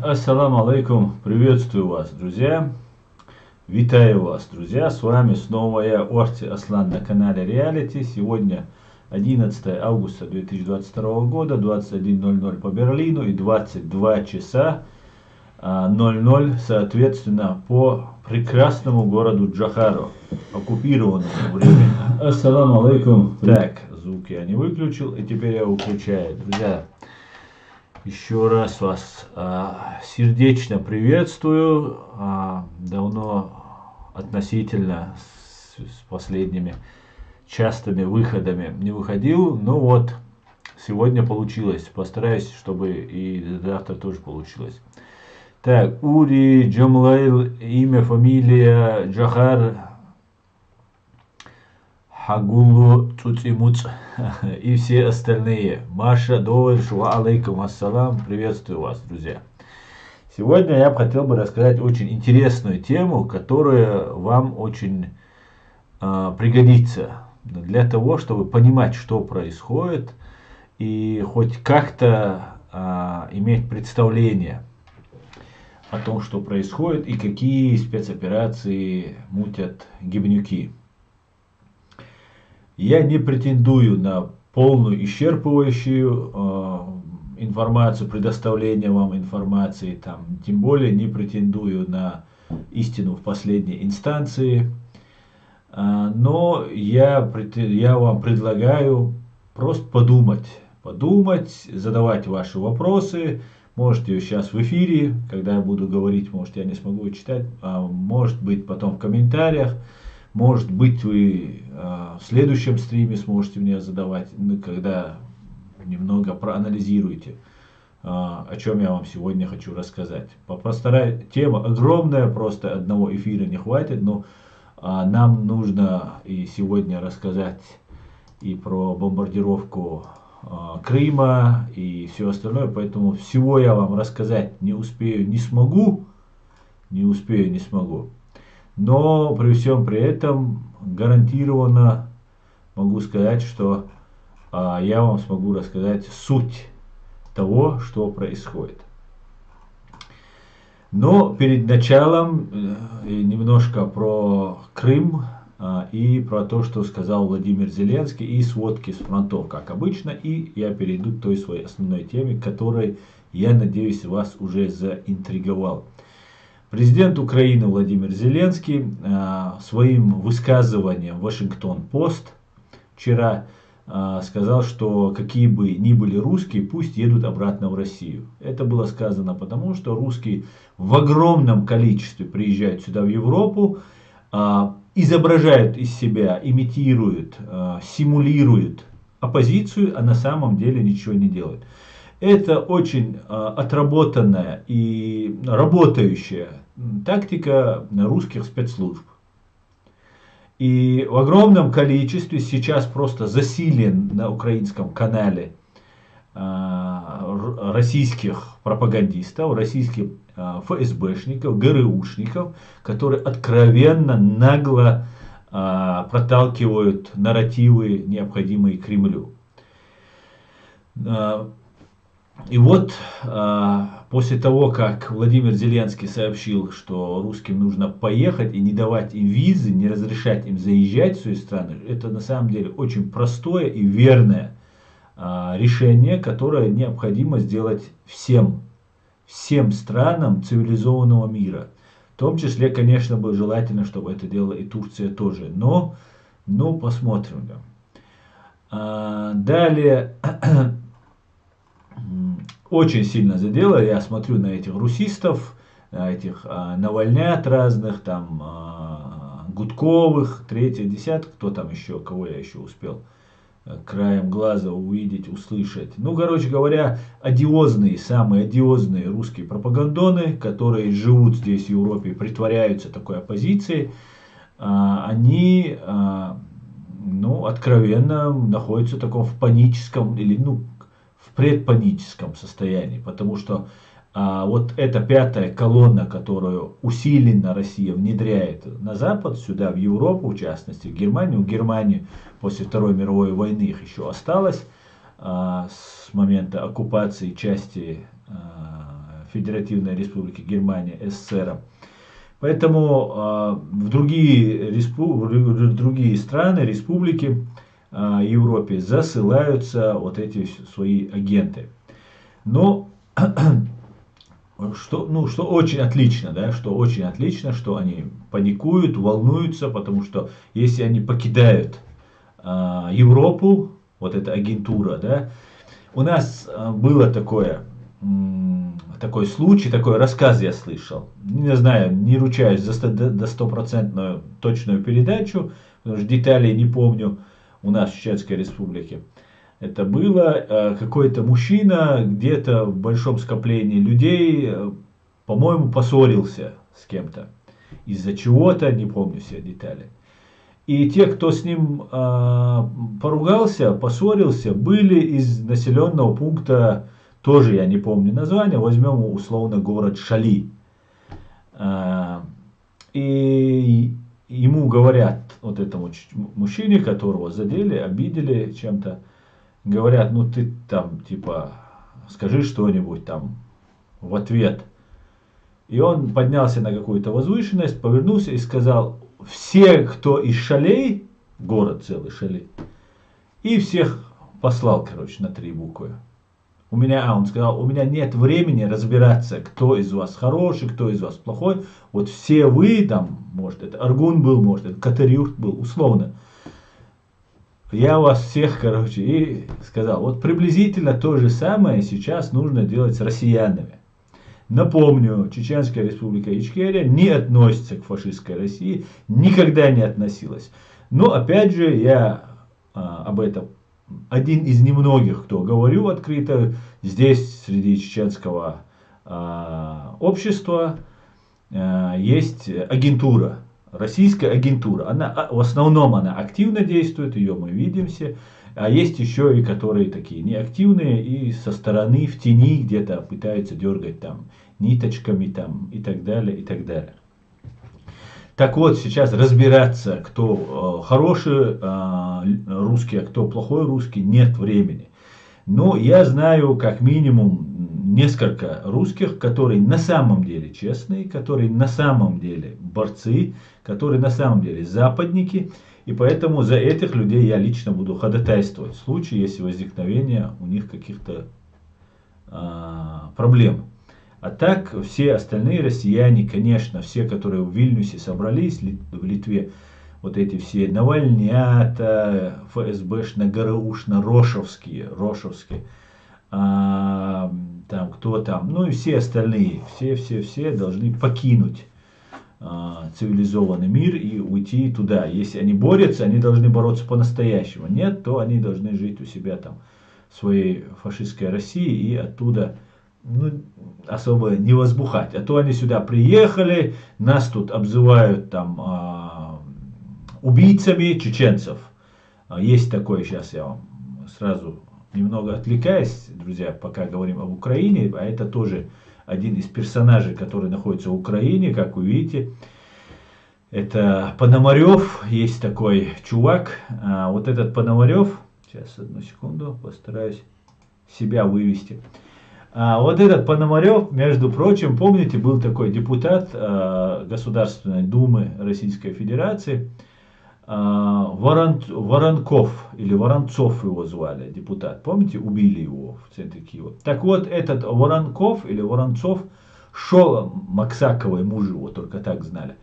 Ассаламу алейкум, приветствую вас, друзья. Витаю вас, друзья. С вами снова я, Орти Аслан, на канале Реалити. Сегодня 11 августа 2022 года, 21:00 по Берлину и 22 часа 00, соответственно, по прекрасному городу Джохару, оккупированному временно. Ассаламу алейкум. Так, звук я не выключил, и теперь я выключаю. Друзья, еще раз вас сердечно приветствую. Давно относительно с последними частыми выходами не выходил, но вот сегодня получилось. Постараюсь, чтобы и завтра тоже получилось. Так, Ури, Джамлайл, имя, фамилия, Джохар, Хагулу, Цуцимуц и все остальные. Маша, Довар, Шуа, алейкум ассалам. Приветствую вас, друзья. Сегодня я хотел бы рассказать очень интересную тему, которая вам очень пригодится для того, чтобы понимать, что происходит, и хоть как-то иметь представление о том, что происходит и какие спецоперации мутят гибнюки. Я не претендую на полную исчерпывающую информацию, предоставление вам информации, тем более не претендую на истину в последней инстанции, но я вам предлагаю просто подумать, задавать ваши вопросы. Можете сейчас в эфире, когда я буду говорить, может, я не смогу читать, может быть, потом в комментариях, может быть, вы в следующем стриме сможете мне задавать, когда немного проанализируете, о чем я вам сегодня хочу рассказать. Постараюсь, тема огромная, просто одного эфира не хватит, но нам нужно и сегодня рассказать и про бомбардировку Крыма и все остальное, поэтому всего я вам рассказать не успею, не смогу, но при всем при этом гарантированно могу сказать, что я вам смогу рассказать суть того, что происходит. Но перед началом немножко про Крым и про то, что сказал Владимир Зеленский, и сводки с фронтов, как обычно, и я перейду к той своей основной теме, которой, я надеюсь, вас уже заинтриговал. Президент Украины Владимир Зеленский своим высказыванием в Вашингтон-Пост вчера сказал, что какие бы ни были русские, пусть едут обратно в Россию. Это было сказано потому, что русские в огромном количестве приезжают сюда в Европу, изображают из себя, имитируют, симулируют оппозицию, а на самом деле ничего не делают. Это очень отработанная и работающая тактика русских спецслужб. И в огромном количестве сейчас просто засилен на украинском канале российских пропагандистов, российских ФСБшников, ГРУшников, которые откровенно, нагло проталкивают нарративы, необходимые Кремлю. И вот после того, как Владимир Зеленский сообщил, что русским нужно поехать и не давать им визы, не разрешать им заезжать в свои страны, это на самом деле очень простое и верное решение, которое необходимо сделать всем странам цивилизованного мира. В том числе, конечно, бы желательно, чтобы это делала и Турция тоже. Но посмотрим. Далее, очень сильно задело, я смотрю на этих русистов, этих Навальнят разных, Гудковых, третье, десятое, кто там еще, кого я еще успел краем глаза увидеть, услышать. Короче говоря, самые одиозные русские пропагандоны, которые живут здесь в Европе и притворяются такой оппозицией, они, откровенно находятся в таком в паническом или, в предпаническом состоянии, потому что вот эта пятая колонна, которую усиленно Россия внедряет на Запад, сюда, в Европу, в частности, в Германию. В Германии после Второй мировой войны их еще осталось с момента оккупации части Федеративной Республики Германия, СССР. Поэтому в другие страны, республики Европе засылаются вот эти свои агенты. Но что очень отлично, да, что очень отлично, что они паникуют, волнуются, потому что если они покидают Европу, вот эта агентура, да, у нас было такой случай, такой рассказ я слышал. Не знаю, не ручаюсь за 100% точную передачу, потому что деталей не помню у нас в Чеченской Республике. Это было какой-то мужчина где-то в большом скоплении людей, по-моему, поссорился с кем-то. Из-за чего-то, не помню все детали. И те, кто с ним поругался, поссорился, были из населенного пункта, тоже я не помню название, возьмем условно город Шали. И ему говорят, вот этому мужчине, которого задели, обидели чем-то, говорят, ну ты там типа скажи что-нибудь там в ответ. И он поднялся на какую-то возвышенность, повернулся и сказал: все, кто из Шалей, город целый Шалей, и всех послал, короче, на 3 буквы. Он сказал, у меня нет времени разбираться, кто из вас хороший, кто из вас плохой. Вот все вы, там, может, это Аргун был, может, это Катарюрт был, условно. Я вас всех, короче, и сказал, вот приблизительно то же самое сейчас нужно делать с россиянами. Напомню, Чеченская Республика Ичкерия не относится к фашистской России, никогда не относилась. Но опять же, я об этом один из немногих, кто говорю открыто, здесь среди чеченского общества есть агентура, российская агентура. В основном она активно действует, ее мы видим все. А есть еще и которые такие неактивные и со стороны в тени где-то пытаются дергать там ниточками там и так далее, и так далее. Так вот, сейчас разбираться, кто хороший русский, а кто плохой русский, нет времени. Но я знаю как минимум несколько русских, которые на самом деле честные, которые на самом деле борцы, которые на самом деле западники. И поэтому за этих людей я лично буду ходатайствовать в случае, если возникновение у них каких-то проблем. А так, все остальные россияне, конечно, все, которые в Вильнюсе собрались, в Литве, вот эти все навальнята, ФСБшно-ГРУшно-рошевские, там, кто там, ну и все остальные, все должны покинуть цивилизованный мир и уйти туда. Если они борются, они должны бороться по-настоящему. Нет, то они должны жить у себя там, в своей фашистской России и оттуда особо не возбухать. А то они сюда приехали, нас тут обзывают там убийцами чеченцев. Есть такое, сейчас я вам сразу немного отвлекаюсь, друзья, пока говорим об Украине, а это тоже один из персонажей, который находится в Украине, как вы видите. Это Пономарев, есть такой чувак. Вот этот Пономарев, сейчас одну секунду, постараюсь себя вывести. Вот этот Пономарев, между прочим, помните, был такой депутат Государственной Думы Российской Федерации, Воронков, или Воронцов его звали, депутат. Помните, убили его в центре Киева. Так вот, этот Воронков или Воронцов шел, Максаковой муж его, только так знали,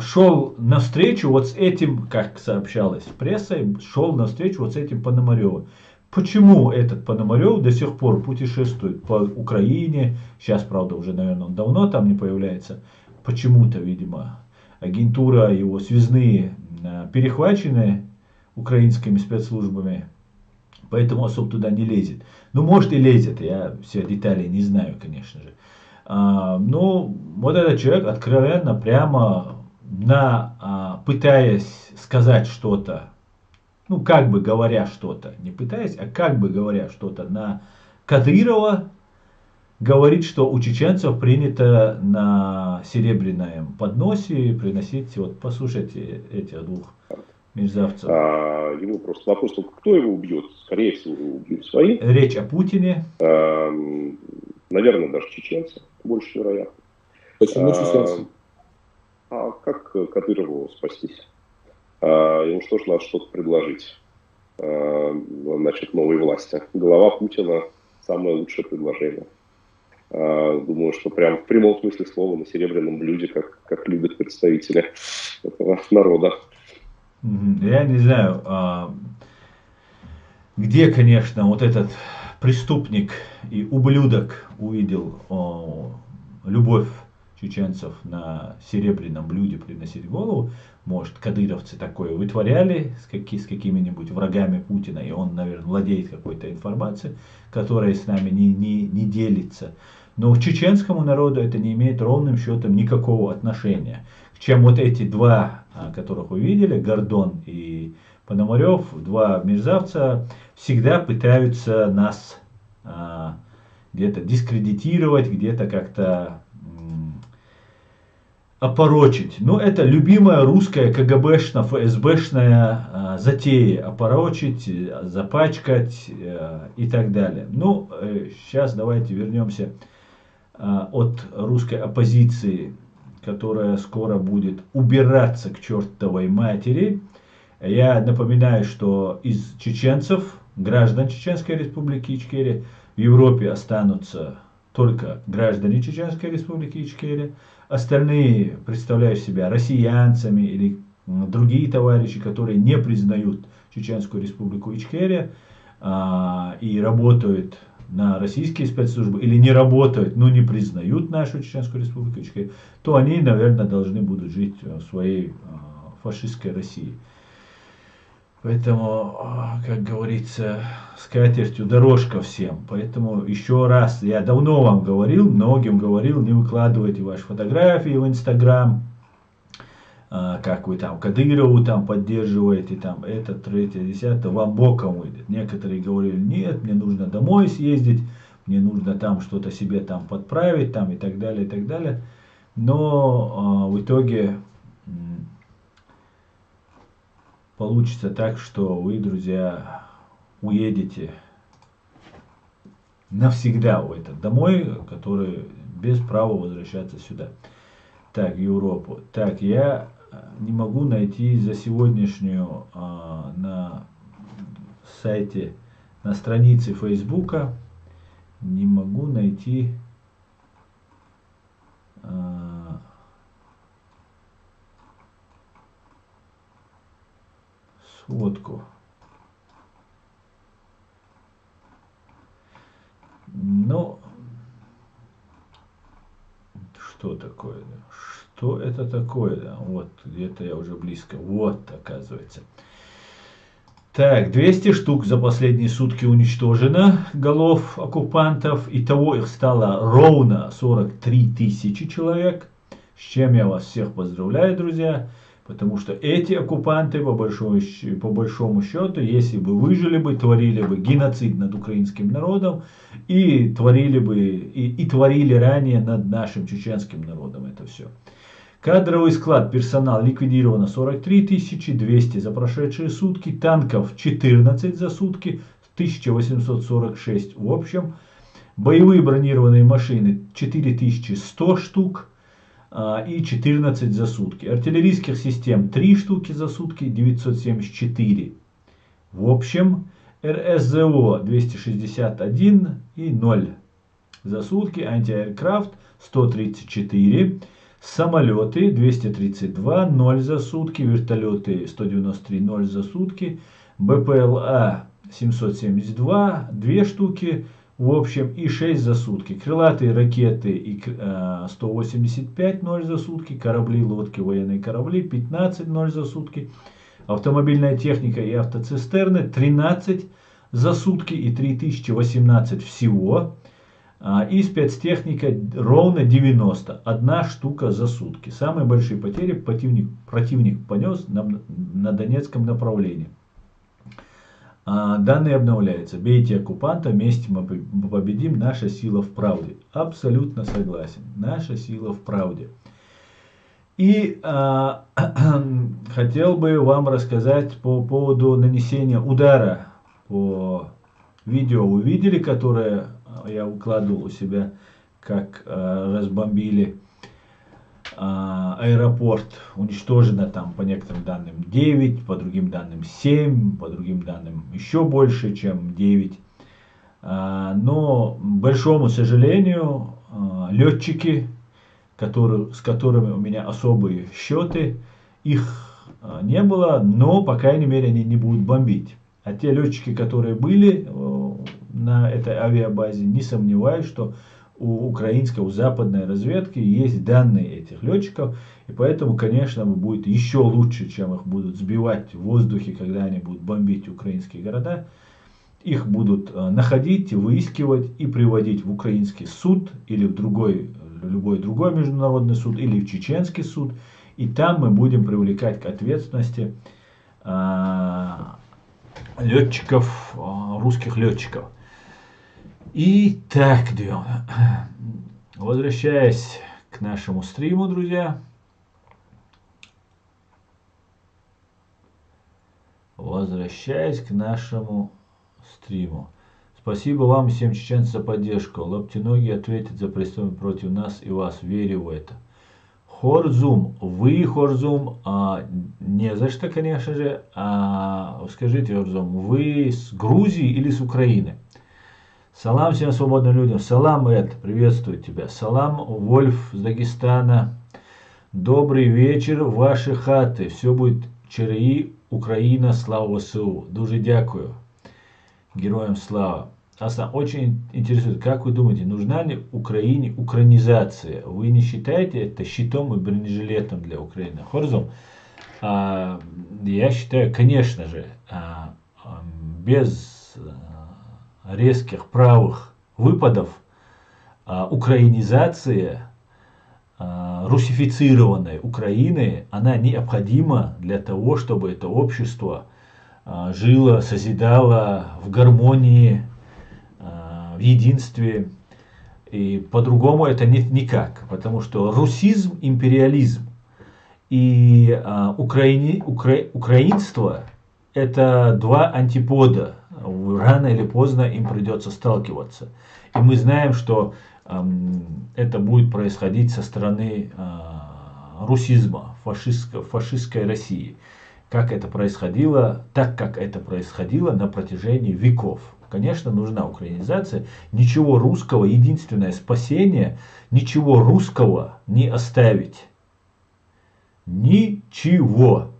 шел навстречу вот с этим, как сообщалось прессой, шел навстречу вот с этим Пономаревым. Почему этот Пономарев до сих пор путешествует по Украине? Сейчас, правда, уже, наверное, он давно там не появляется. Почему-то, видимо, агентура, его связные перехвачены украинскими спецслужбами, поэтому особо туда не лезет. Ну, может и лезет, я все детали не знаю, конечно же. Но вот этот человек откровенно, прямо, пытаясь сказать что-то, ну, как бы говоря что-то, не пытаясь, а как бы говоря что-то на Кадырова, говорит, что у чеченцев принято на серебряном подносе приносить, вот послушайте этих двух мерзавцев. Ему просто вопрос, кто его убьет? Скорее всего, его убьют свои. Речь о Путине. Наверное, даже чеченцы, больше вероятно. Почему чеченцы? А как Кадырову спастись? Ему что ж надо что-то предложить, значит, новой власти. Голова Путина – самое лучшее предложение. Думаю, что прям в прямом смысле слова на серебряном блюде, как любят представители этого народа. Я не знаю, где, конечно, вот этот преступник и ублюдок увидел любовь чеченцев на серебряном блюде приносить голову. Может, кадыровцы такое вытворяли с какими-нибудь врагами Путина, и он, наверное, владеет какой-то информацией, которая с нами не делится. Но к чеченскому народу это не имеет ровным счетом никакого отношения. Чем вот эти два, которых вы видели, Гордон и Пономарев, два мерзавца, всегда пытаются нас где-то дискредитировать, где-то как-то опорочить. Ну, это любимая русская КГБшно-ФСБшная затея. Опорочить, запачкать и так далее. Ну, сейчас давайте вернемся от русской оппозиции, которая скоро будет убираться к чертовой матери. Я напоминаю, что из чеченцев, граждан Чеченской Республики Ичкерия, в Европе останутся только граждане Чеченской Республики Ичкерия. Остальные представляют себя россиянцами или другие товарищи, которые не признают Чеченскую Республику Ичкерия и работают на российские спецслужбы или не работают, но не признают нашу Чеченскую Республику Ичкерия, то они, наверное, должны будут жить в своей фашистской России. Поэтому, как говорится, с катертью дорожка всем. Поэтому еще раз, я давно вам говорил, многим говорил, не выкладывайте ваши фотографии в Инстаграм, как вы там Кадырову там поддерживаете, там это, третье, десятое, вам боком выйдет. Некоторые говорили, нет, мне нужно домой съездить, мне нужно там что-то себе там подправить, там и так далее, и так далее. Но в итоге получится так, что вы, друзья, уедете навсегда в этот домой, который без права возвращаться сюда. Так, в Европу. Так, я не могу найти за сегодняшнюю на сайте, на странице Фейсбука, не могу найти сводку. Ну, что такое? Что это такое? Вот, где-то я уже близко. Вот, оказывается. Так, 200 штук за последние сутки уничтожено голов оккупантов. Итого их стало ровно 43 тысячи человек. С чем я вас всех поздравляю, друзья. Потому что эти оккупанты, по большому счету, если бы выжили бы, творили бы геноцид над украинским народом и творили бы, и творили ранее над нашим чеченским народом это все. Кадровый склад, персонал ликвидировано 43 200 за прошедшие сутки, танков 14 за сутки, 1846 в общем, боевые бронированные машины 4100 штук и 14 за сутки, артиллерийских систем 3 штуки за сутки, 974 в общем, РСЗО 261 и 0 за сутки, антиаэркрафт 134, самолеты 232, 0 за сутки, вертолеты 193, 0 за сутки, БПЛА 772, 2 штуки в общем и 6 за сутки. Крылатые ракеты и 185, 0 за сутки, корабли, лодки, военные корабли 15, 0 за сутки, автомобильная техника и автоцистерны 13 за сутки и 3018 всего. И спецтехника ровно 90, одна штука за сутки. Самые большие потери противник понес на Донецком направлении. Данные обновляются. Бейте оккупанта, вместе мы победим, наша сила в правде. Абсолютно согласен. Наша сила в правде. И хотел бы вам рассказать по поводу нанесения удара. По видео вы видели, которое я выкладывал у себя, как разбомбили аэропорт. Уничтожено там по некоторым данным 9, по другим данным 7, по другим данным еще больше, чем 9. Но, к большому сожалению, летчики, с которыми у меня особые счеты, их не было, но, по крайней мере, они не будут бомбить. А те летчики, которые были на этой авиабазе, не сомневаюсь, что у украинской, у западной разведки есть данные этих летчиков, и поэтому, конечно, будет еще лучше, чем их будут сбивать в воздухе, когда они будут бомбить украинские города. Их будут находить, выискивать и приводить в украинский суд или в любой другой международный суд или в чеченский суд. И там мы будем привлекать к ответственности летчиков, русских летчиков. И так, возвращаясь к нашему стриму, друзья. Возвращаясь к нашему стриму. Спасибо вам всем, чеченцам, за поддержку. Лаптиногий ответит за преступление против нас и вас. Верю в это. Хорзум, не за что, конечно же. Скажите, Хорзум, вы с Грузии или с Украины? Салам всем свободным людям. Салам, Эд, приветствую тебя. Салам, Вольф с Дагестана. Добрый вечер, ваши хаты. Все будет ЧРИ, Украина, слава ВСУ. Дуже дякую. Героям слава. Аса, очень интересует, как вы думаете, нужна ли Украине украинизация? Вы не считаете это щитом и бронежилетом для Украины? Хорзум, я считаю, конечно же, без резких правых выпадов украинизация русифицированной Украины, она необходима для того, чтобы это общество жило, созидало в гармонии, в единстве. И по-другому это никак. Потому что русизм, империализм и украинство – это два антипода. Рано или поздно им придется сталкиваться. И мы знаем, что это будет происходить со стороны русизма, фашистской России. Как это происходило, так как это происходило на протяжении веков. Конечно, нужна украинизация. Ничего русского, единственное спасение, ничего русского не оставить. Ничего.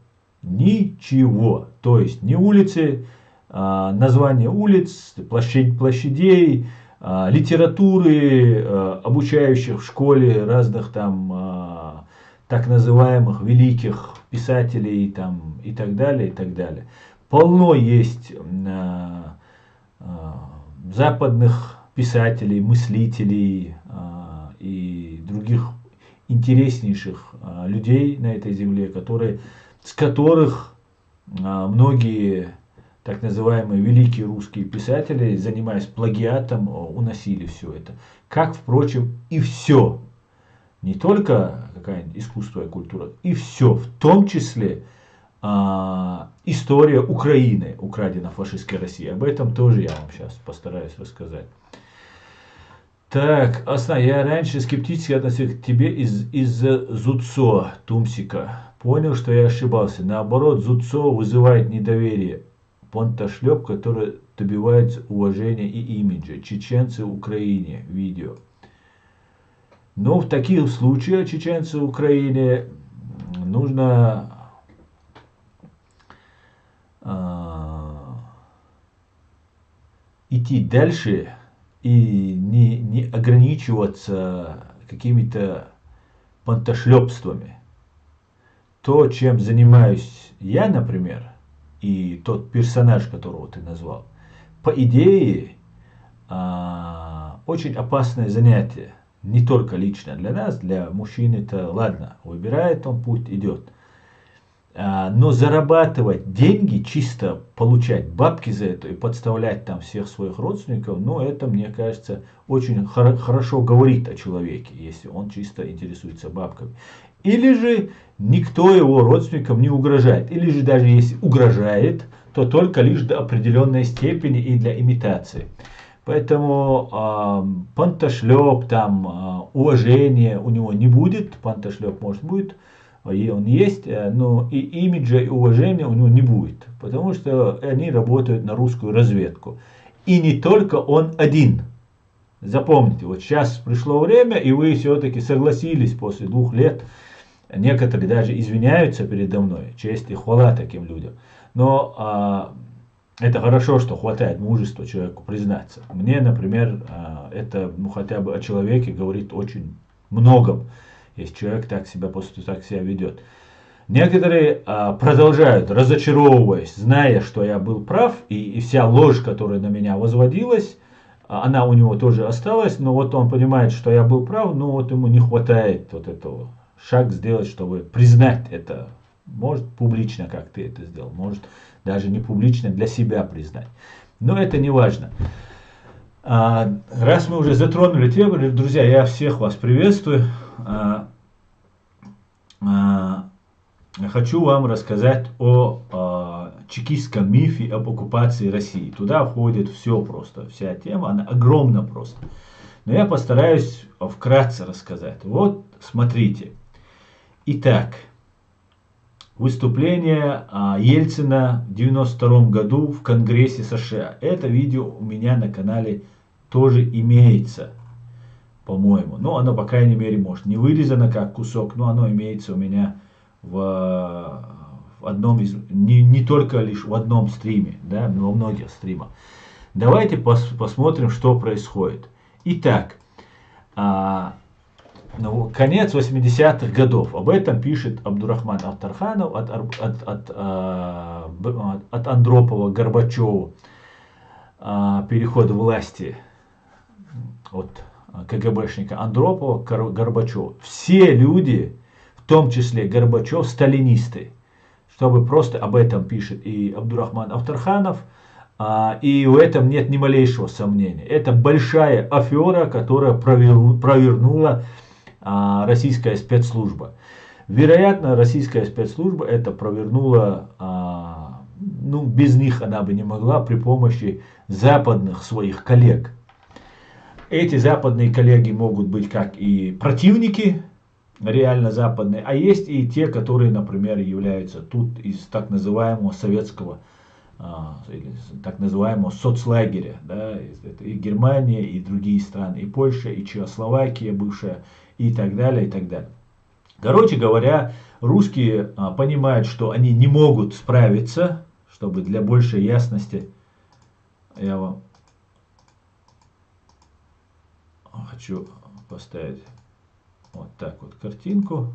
Ничего. То есть ни улицы, названия улиц, площадей, литературы, обучающих в школе разных там так называемых великих писателей там, и так далее, и так далее. Полно есть западных писателей, мыслителей и других интереснейших людей на этой земле, с которых многие так называемые великие русские писатели, занимаясь плагиатом, уносили все это. Как, впрочем, и все. Не только какая-нибудь искусство и культура, и все, в том числе история Украины, украдена фашистской Россией. Об этом тоже я вам сейчас постараюсь рассказать. Так, я раньше скептически относился к тебе из-за ЗУЦО, Тумсика. Понял, что я ошибался. Наоборот, ЗУЦО вызывает недоверие. Понтошлеп, который добивается уважения и имиджа. Чеченцы в Украине. Видео. Но в таких случаях чеченцы в Украине нужно идти дальше и не ограничиваться какими-то понтошлепствами. То, чем занимаюсь я, например, и тот персонаж, которого ты назвал, по идее, очень опасное занятие. Не только лично для нас, для мужчин это ладно, выбирает он путь, идет. Но зарабатывать деньги, чисто получать бабки за это и подставлять там всех своих родственников, ну это, мне кажется, очень хорошо говорит о человеке, если он чисто интересуется бабками. Или же никто его родственникам не угрожает. Или же даже если угрожает, то только лишь до определенной степени и для имитации. Поэтому пантошлеп, там, уважения у него не будет, пантошлеп может будет, и он есть, но и имиджа, и уважения у него не будет, потому что они работают на русскую разведку. И не только он один. Запомните, вот сейчас пришло время, и вы все-таки согласились после 2 лет, некоторые даже извиняются передо мной, честь и хвала таким людям. Но это хорошо, что хватает мужества человеку признаться. Мне, например, это хотя бы о человеке говорит очень многом, если человек так себя ведет. Некоторые продолжают, разочаровываясь, зная, что я был прав, и вся ложь, которая на меня возводилась, она у него тоже осталась, но вот он понимает, что я был прав, но вот ему не хватает вот этого шаг сделать, чтобы признать это. Может публично, как ты это сделал, может даже не публично для себя признать. Но это не важно. Раз мы уже затронули тему, друзья, я всех вас приветствую. Хочу вам рассказать о чекистском мифе об оккупации России. Туда входит все просто, вся тема, она огромна просто. Но я постараюсь вкратце рассказать. Вот, смотрите. Итак, выступление Ельцина в 1992 году в Конгрессе США. Это видео у меня на канале тоже имеется, по-моему. Ну, оно, по крайней мере, может не вырезано как кусок, но оно имеется у меня в одном из, не только лишь в одном стриме, да, но во многих стримах. Давайте посмотрим, что происходит. Итак, конец 80-х годов. Об этом пишет Абдурахман Авторханов от Андропова Горбачеву. Переход власти от КГБшника Андропова к Горбачеву. Все люди, в том числе Горбачев, сталинисты. Чтобы просто об этом пишет и Абдурахман Авторханов. И в этом нет ни малейшего сомнения. Это большая афера, которая провернула российская спецслужба. Вероятно, российская спецслужба это провернула, ну, без них она бы не могла, при помощи западных своих коллег. Эти западные коллеги могут быть как и противники, реально западные, а есть и те, которые, например, являются тут из так называемого советского, или так называемого соцлагеря, да, и Германия, и другие страны, и Польша, и Чехословакия бывшая, и так далее, и так далее. Короче говоря, русские понимают, что они не могут справиться, чтобы для большей ясности я вам хочу поставить вот так вот картинку,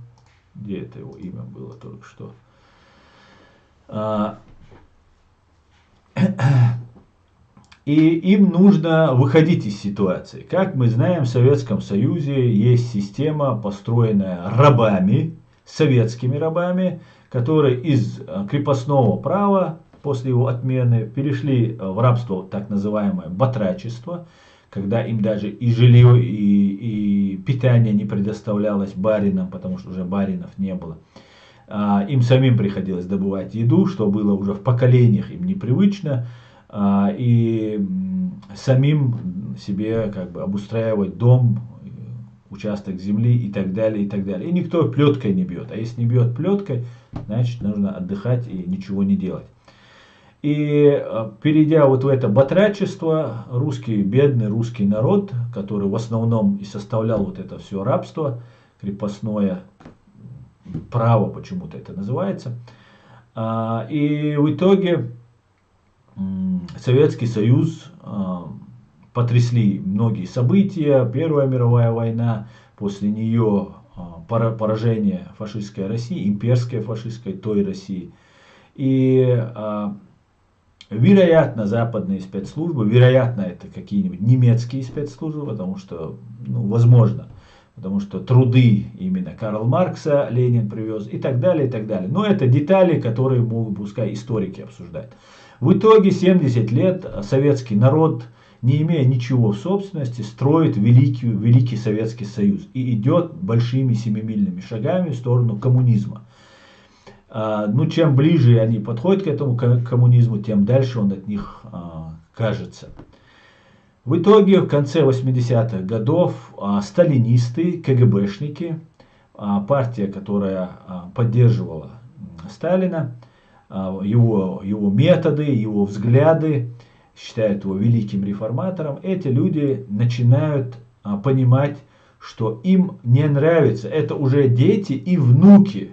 где это его имя было только что. И им нужно выходить из ситуации. Как мы знаем, в Советском Союзе есть система, построенная рабами, советскими рабами, которые из крепостного права после его отмены перешли в рабство, так называемое батрачество, когда им даже и жилье, и питание не предоставлялось баринам, потому что уже баринов не было. Им самим приходилось добывать еду, что было уже в поколениях им непривычно, и самим себе как бы обустраивать дом, участок земли и так далее, и так далее. И никто плеткой не бьет. А если не бьет плеткой, значит нужно отдыхать и ничего не делать. И перейдя вот в это батрачество, бедный русский народ, который в основном и составлял вот это все рабство, крепостное право почему-то это называется, и в итоге Советский Союз потрясли многие события, Первая мировая война, после нее поражение фашистской России, имперской фашистской той России. И вероятно, западные спецслужбы, вероятно, это какие-нибудь немецкие спецслужбы, потому что, ну, возможно, потому что труды именно Карла Маркса Ленин привез и так далее, и так далее. Но это детали, которые могут, пускай, историки обсуждать. В итоге 70 лет советский народ, не имея ничего в собственности, строит великий Советский Союз и идет большими семимильными шагами в сторону коммунизма. Ну, чем ближе они подходят к этому коммунизму, тем дальше он от них кажется. В итоге в конце 80-х годов сталинисты, КГБшники, партия, которая поддерживала Сталина, его методы, его взгляды, считают его великим реформатором, эти люди начинают понимать, что им не нравится. Это уже дети и внуки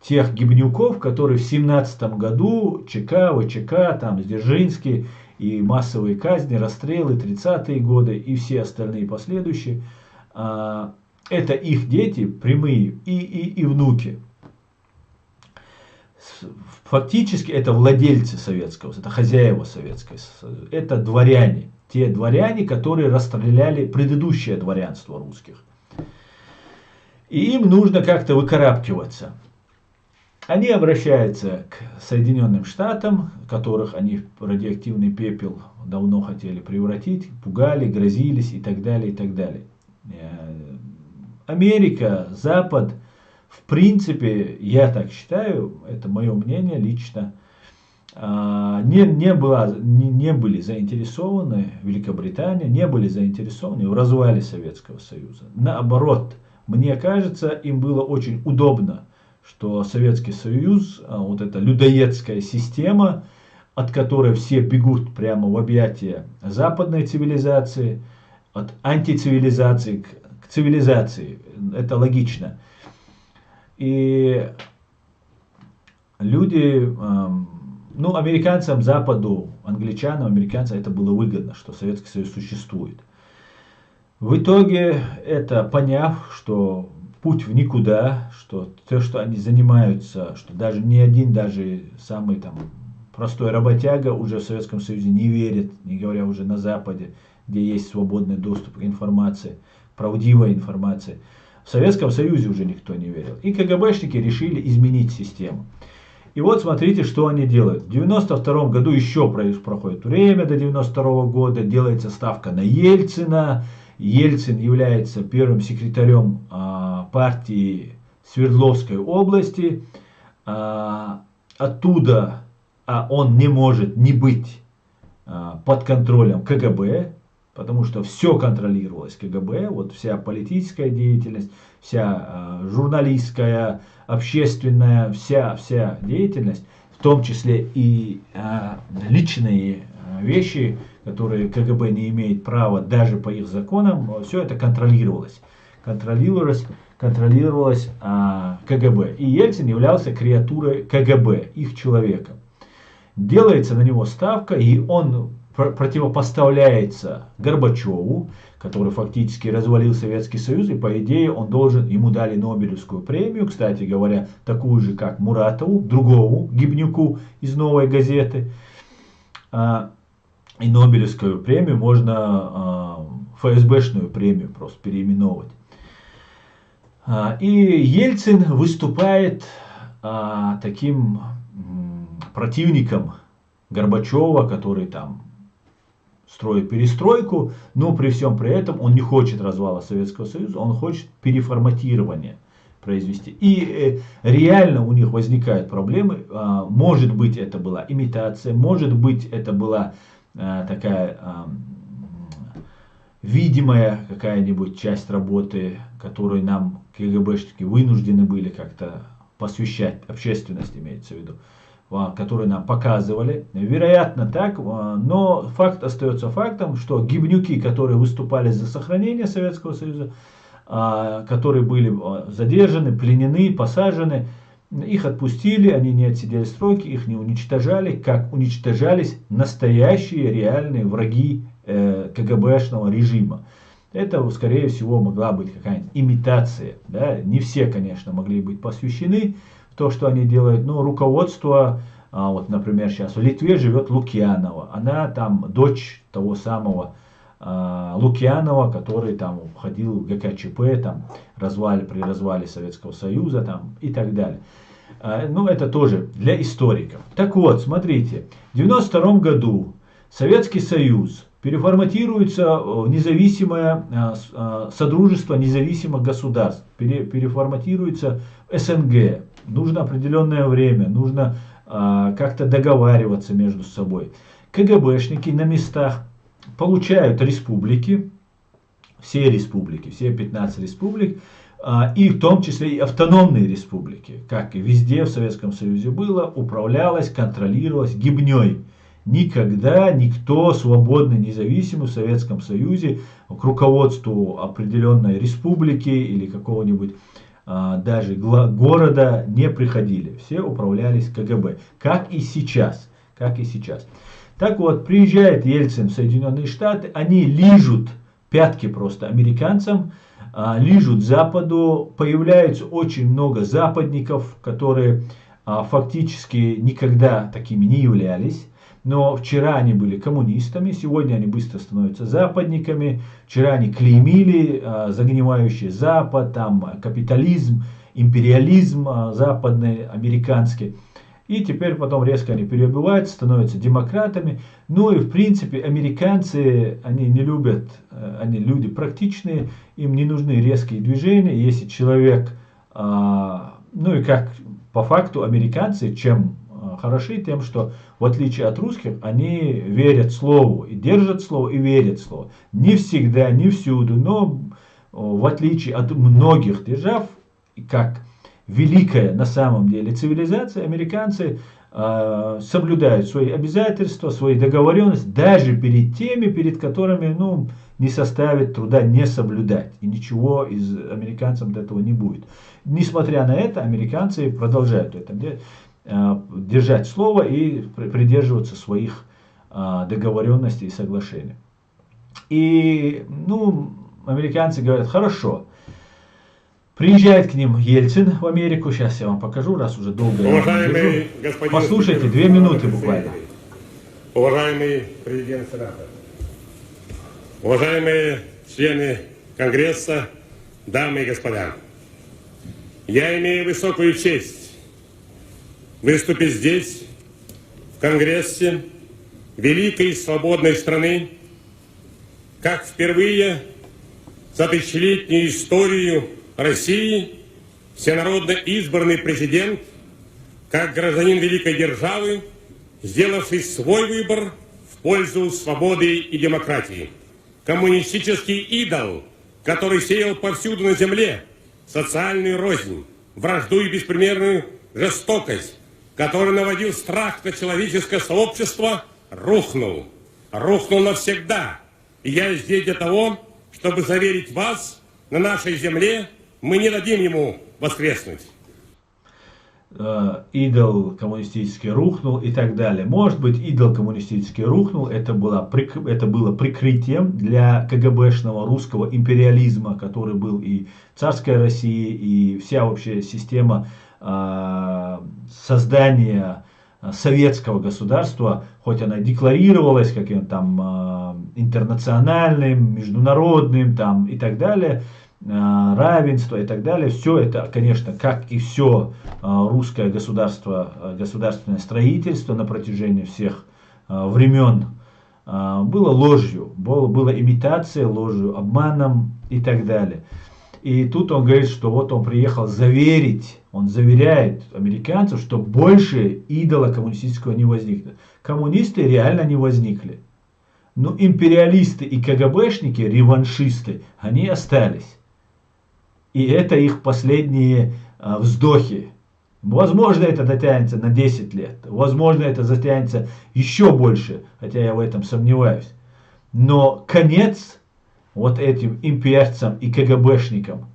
тех гибнюков, которые в 17 году ЧК, ВЧК, там Дзержинский и массовые казни, расстрелы, 30-е годы и все остальные последующие, это их дети, прямые и внуки. Фактически это владельцы Советского Союза, это хозяева Советского Союза, это дворяне. Те дворяне, которые расстреляли предыдущее дворянство русских. И им нужно как-то выкарабкиваться. Они обращаются к Соединенным Штатам, которых они в радиоактивный пепел давно хотели превратить, пугали, грозились и так далее, и так далее. Америка, Запад, в принципе, я так считаю, это мое мнение лично, не были заинтересованы, Великобритания не были заинтересованы в развале Советского Союза. Наоборот, мне кажется, им было очень удобно, что Советский Союз, вот эта людоедская система, от которой все бегут прямо в объятия западной цивилизации, от антицивилизации к цивилизации, это логично. И люди, американцам, Западу, англичанам, американцам это было выгодно, что Советский Союз существует. В итоге, это поняв, что путь в никуда, что то, что они занимаются, что даже ни один, даже самый там простой работяга уже в Советском Союзе не верит, не говоря уже на Западе, где есть свободный доступ к информации, правдивой информации. В Советском Союзе уже никто не верил. И КГБшники решили изменить систему. И вот смотрите, что они делают. В 1992 году еще проходит время, до 1992 года делается ставка на Ельцина. Ельцин является первым секретарем партии Свердловской области. Оттуда он не может не быть под контролем КГБ, потому что все контролировалось КГБ, вот вся политическая деятельность, вся журналистская, общественная, вся деятельность, в том числе и личные вещи, которые КГБ не имеет права даже по их законам, все это контролировалось КГБ. И Ельцин являлся креатурой КГБ, их человеком. Делается на него ставка, и он противопоставляется Горбачеву, который фактически развалил Советский Союз, и по идее ему дали Нобелевскую премию, кстати говоря, такую же, как Муратову, другому гибнюку из «Новой газеты». И Нобелевскую премию можно ФСБшную премию просто переименовать. И Ельцин выступает таким противником Горбачева, который там строит перестройку, но при всем при этом он не хочет развала Советского Союза, он хочет переформатирования произвести. И реально у них возникают проблемы. Может быть, это была имитация, может быть, это была такая видимая какая-нибудь часть работы, которую нам КГБшники вынуждены были как-то посвящать, общественность имеется в виду, которые нам показывали. Вероятно так, но факт остается фактом, что гибнюки, которые выступали за сохранение Советского Союза, которые были задержаны, пленены, посажены, их отпустили, они не отсидели сроки, их не уничтожали, как уничтожались настоящие реальные враги КГБшного режима. Это, скорее всего, могла быть какая-нибудь имитация. Да? Не все, конечно, могли быть посвящены в то, что они делают, но руководство, вот, например, сейчас в Литве живет Лукьянова. Она там дочь того самого Лукьянова, который там входил в ГКЧП там, при развале Советского Союза там, и так далее. Ну, это тоже для историков. Так вот, смотрите, в 1992 году Советский Союз переформатируется в независимое Содружество независимых государств, переформатируется в СНГ. Нужно определенное время, нужно как-то договариваться между собой. КГБшники на местах получают республики, все 15 республик, и в том числе и автономные республики, как и везде в Советском Союзе было, управлялось, контролировалось гибней. Никогда никто свободный, независимый в Советском Союзе к руководству определенной республики или какого-нибудь даже города не приходили. Все управлялись КГБ, как и сейчас. Так вот, приезжает Ельцин в Соединенные Штаты, они лижут пятки просто американцам, лижут Западу, появляется очень много западников, которые фактически никогда такими не являлись. Но вчера они были коммунистами, сегодня они быстро становятся западниками. Вчера они клеймили загнивающий Запад, там капитализм, империализм западный, американский. И теперь потом резко они переобуваются, становятся демократами. Ну и в принципе американцы, они не любят, они люди практичные, им не нужны резкие движения. Если человек, ну и как по факту американцы, чем хороши тем, что в отличие от русских, они верят слову, и держат слово, и верят слову. Не всегда, не всюду, но в отличие от многих держав, как великая на самом деле цивилизация, американцы соблюдают свои обязательства, свои договоренности, даже перед теми, перед которыми не составит труда не соблюдать. И ничего из американцев от этого не будет. Несмотря на это, американцы продолжают это делать, держать слово и придерживаться своих договоренностей и соглашений. И американцы говорят, хорошо. Приезжает к ним Ельцин в Америку, сейчас я вам покажу, раз уже долго я вам держу. Послушайте, 2 минуты буквально. Уважаемый президент Сената, уважаемые члены Конгресса, дамы и господа, я имею высокую честь выступить здесь, в Конгрессе великой свободной страны, как впервые за тысячелетнюю историю России всенародно избранный президент, как гражданин великой державы, сделавший свой выбор в пользу свободы и демократии. Коммунистический идол, который сеял повсюду на земле социальную рознь, вражду и беспримерную жестокость, который наводил страх на человеческое сообщество, рухнул. Рухнул навсегда. И я здесь для того, чтобы заверить вас, на нашей земле мы не дадим ему воскреснуть. Идол коммунистический рухнул и так далее. Может быть, идол коммунистический рухнул, это было прикрытием для КГБшного русского империализма, который был и в царской России, и вся вообще система создания советского государства, хоть она декларировалась каким там интернациональным, международным там и так далее, равенство и так далее, все это, конечно, как и все русское государство, государственное строительство на протяжении всех времен было ложью, было имитацией, ложью, обманом и так далее. И тут он говорит, что вот он приехал заверить, он заверяет американцев, что больше идола коммунистического не возникнет. Коммунисты реально не возникли. Но империалисты и КГБшники, реваншисты, они остались. И это их последние вздохи. Возможно, это дотянется на 10 лет. Возможно, это затянется еще больше, хотя я в этом сомневаюсь. Но конец вот этим имперцам и КГБшникам,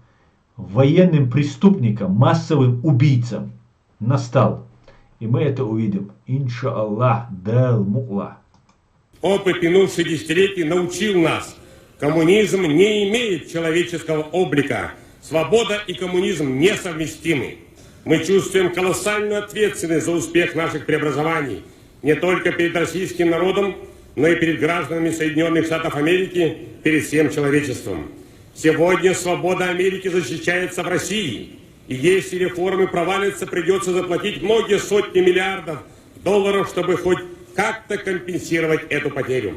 военным преступникам, массовым убийцам настал. И мы это увидим. Иншаллах, дал мукла. Опыт минувших десятилетий научил нас, коммунизм не имеет человеческого облика. Свобода и коммунизм несовместимы. Мы чувствуем колоссальную ответственность за успех наших преобразований не только перед российским народом, но и перед гражданами Соединенных Штатов Америки, перед всем человечеством. Сегодня свобода Америки защищается в России. И если реформы провалятся, придется заплатить многие сотни миллиардов долларов, чтобы хоть как-то компенсировать эту потерю.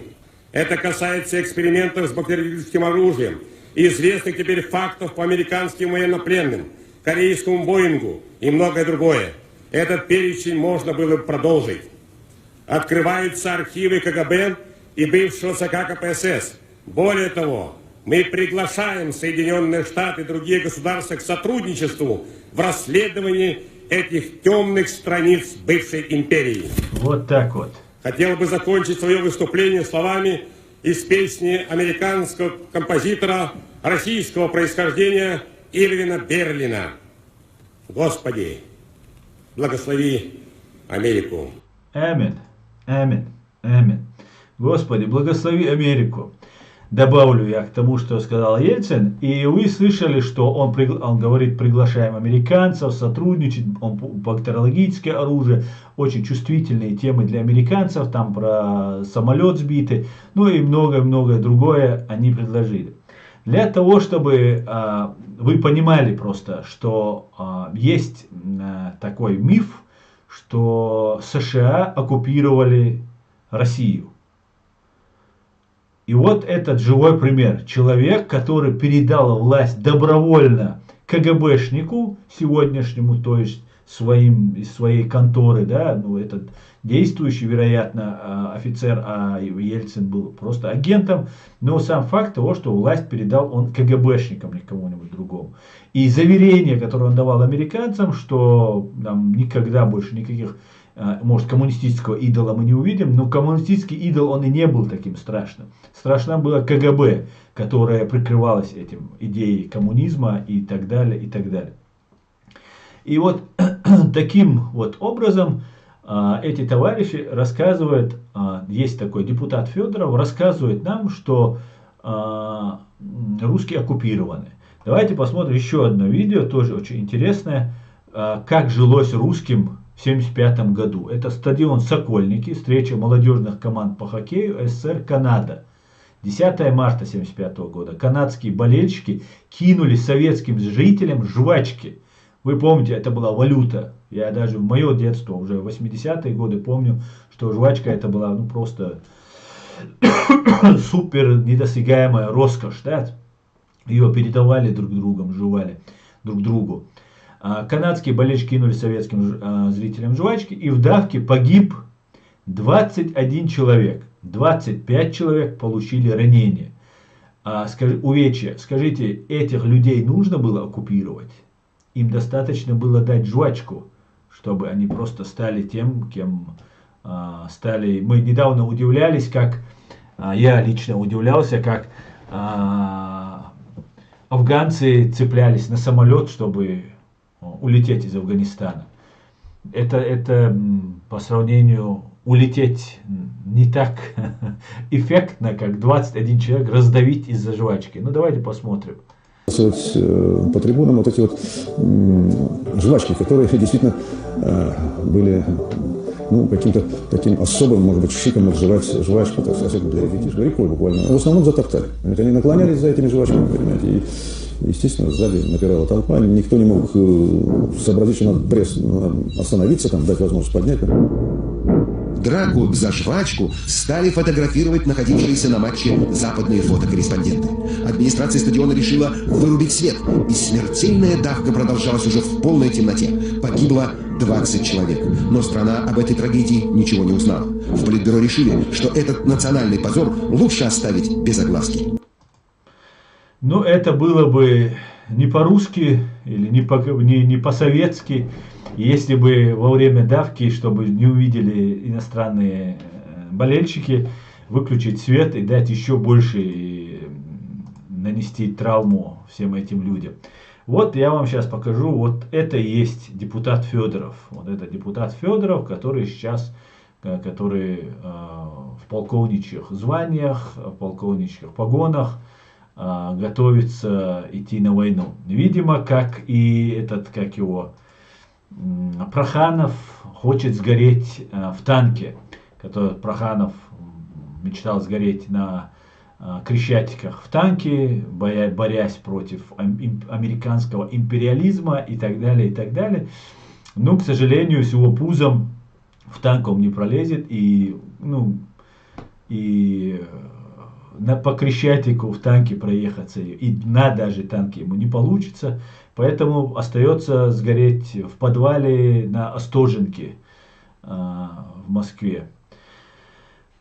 Это касается экспериментов с бактериологическим оружием и известных теперь фактов по американским военнопленным, корейскому Боингу и многое другое. Этот перечень можно было бы продолжить. Открываются архивы КГБ и бывшего ЦК КПСС. Более того, мы приглашаем Соединенные Штаты и другие государства к сотрудничеству в расследовании этих темных страниц бывшей империи. Вот так вот. Хотел бы закончить свое выступление словами из песни американского композитора российского происхождения Ирвина Берлина. Господи, благослови Америку. Аминь, аминь, аминь. Господи, благослови Америку. Добавлю я к тому, что сказал Ельцин. И вы слышали, что он говорит, приглашаем американцев сотрудничать, бактериологическое оружие, очень чувствительные темы для американцев, там про самолет сбитый, ну и многое-многое другое они предложили. Для того, чтобы вы понимали просто, что есть такой миф, что США оккупировали Россию. И вот этот живой пример. Человек, который передал власть добровольно КГБшнику сегодняшнему, то есть из своей конторы, да, ну этот действующий, вероятно, офицер, а Ельцин был просто агентом, но сам факт того, что власть передал он КГБшникам, не кому-нибудь другому. И заверение, которое он давал американцам, что нам никогда больше никаких, может, коммунистического идола мы не увидим, но коммунистический идол он и не был таким страшным. Страшно было КГБ, которое прикрывалось этим идеей коммунизма и так далее, и так далее. И вот таким вот образом эти товарищи рассказывают, есть такой депутат Федоров, рассказывает нам, что русские оккупированы. Давайте посмотрим еще одно видео, тоже очень интересное, как жилось русским в 1975 году. Это стадион Сокольники, встреча молодежных команд по хоккею СССР-Канада. 10 марта 1975 года. Канадские болельщики кинули советским жителям жвачки. Вы помните, это была валюта. Я даже в мое детство, уже в 80-е годы, помню, что жвачка это была ну, просто супер недосягаемая роскошь. Да? Ее передавали друг другу, жевали друг другу. Канадские болельщики кинули советским зрителям жвачки, и в давке погиб 21 человек. 25 человек получили ранения. Увечья. Скажите, этих людей нужно было оккупировать? Им достаточно было дать жвачку, чтобы они просто стали тем, кем стали. Мы недавно удивлялись, как я лично удивлялся, как афганцы цеплялись на самолет, чтобы улететь из Афганистана. Это по сравнению улететь не так эффектно, как 21 человек раздавить из-за жвачки. Ну давайте посмотрим. По трибунам вот эти вот жвачки, которые действительно были ну, каким-то таким особым, может быть, шиком отживать жвачку, так сказать, для рекой буквально. В основном затоптали. Они наклонялись за этими жвачками, понимаете, и, естественно, сзади напирала толпа. Никто не мог сообразить, что надо пресс остановиться, там, дать возможность поднять. Драку за жвачку стали фотографировать находившиеся на матче западные фотокорреспонденты. Администрация стадиона решила вырубить свет, и смертельная давка продолжалась уже в полной темноте. Погибло 20 человек. Но страна об этой трагедии ничего не узнала. В Политбюро решили, что этот национальный позор лучше оставить без огласки. Ну, это было бы не по-русски или не по-советски, если бы во время давки, чтобы не увидели иностранные болельщики, выключить свет и дать еще больше, нанести травму всем этим людям. Вот я вам сейчас покажу, вот это и есть депутат Федоров. Вот это депутат Федоров, который сейчас, который в полковничьих званиях, в полковничьих погонах, готовится идти на войну. Видимо, как и этот, как его, Проханов хочет сгореть в танке, который Проханов мечтал сгореть на Крещатиках в танке, борясь против американского империализма и так далее, и так далее. Но, к сожалению, с его пузом в танк он не пролезет, и по Крещатику в танке проехаться, и на даже танке ему не получится, поэтому остается сгореть в подвале на Остоженке в Москве.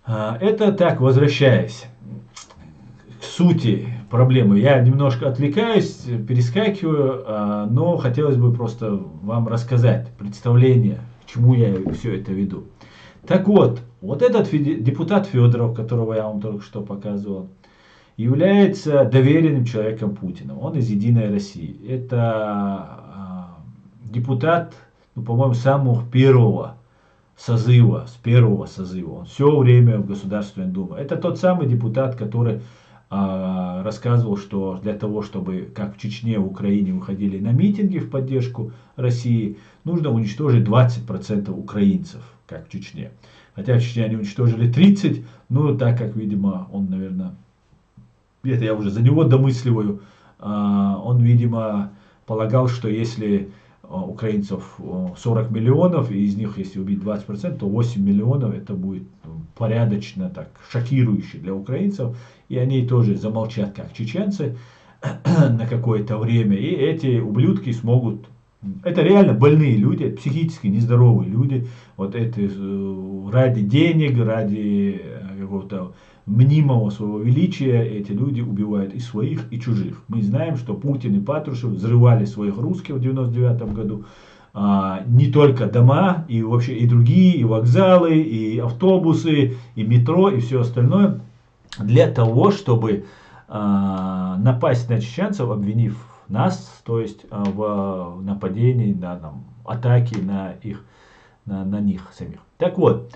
Это так, возвращаясь к сути проблемы. Я немножко отвлекаюсь, перескакиваю, но хотелось бы просто вам рассказать представление, к чему я все это веду. Так вот, вот этот депутат Федоров, которого я вам только что показывал, является доверенным человеком Путина. Он из «Единой России». Это депутат, ну, по-моему, самого первого созыва, с первого созыва. Он все время в Государственной Думе. Это тот самый депутат, который рассказывал, что для того, чтобы, как в Чечне, в Украине, выходили на митинги в поддержку России, нужно уничтожить 20% украинцев, как в Чечне. Хотя в Чечне они уничтожили 30%, но так как, видимо, он, наверное, это я уже за него домысливаю, он, видимо, полагал, что если украинцев 40 миллионов, и из них, если убить 20%, то 8 миллионов, это будет порядочно, так, шокирующе для украинцев, и они тоже замолчат, как чеченцы, на какое-то время, и эти ублюдки смогут, это реально больные люди, психически нездоровые люди, вот это ради денег, ради какого-то мнимого своего величия эти люди убивают и своих, и чужих. Мы знаем, что Путин и Патрушев взрывали своих русских в 99 году, не только дома, и вообще и другие, и вокзалы, и автобусы, и метро, и все остальное, для того, чтобы напасть на чеченцев, обвинив нас, то есть в нападении, на атаке на них самих. Так вот,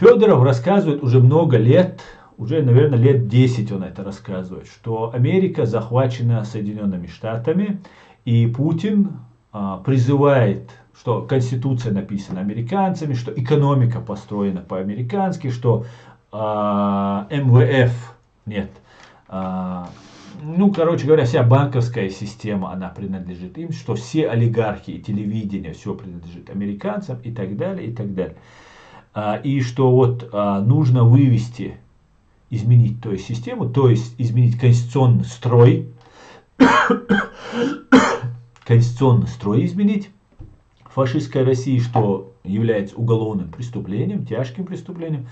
Федоров рассказывает уже много лет, уже, наверное, лет 10 он это рассказывает, что Америка захвачена Соединенными Штатами, и Путин призывает, что Конституция написана американцами, что экономика построена по-американски, что МВФ, нет, ну, короче говоря, вся банковская система, она принадлежит им, что все олигархи и телевидение, все принадлежит американцам и так далее, и так далее. И что вот нужно вывести, изменить то есть систему, то есть изменить конституционный строй, изменить в фашистской России, что является уголовным преступлением, тяжким преступлением,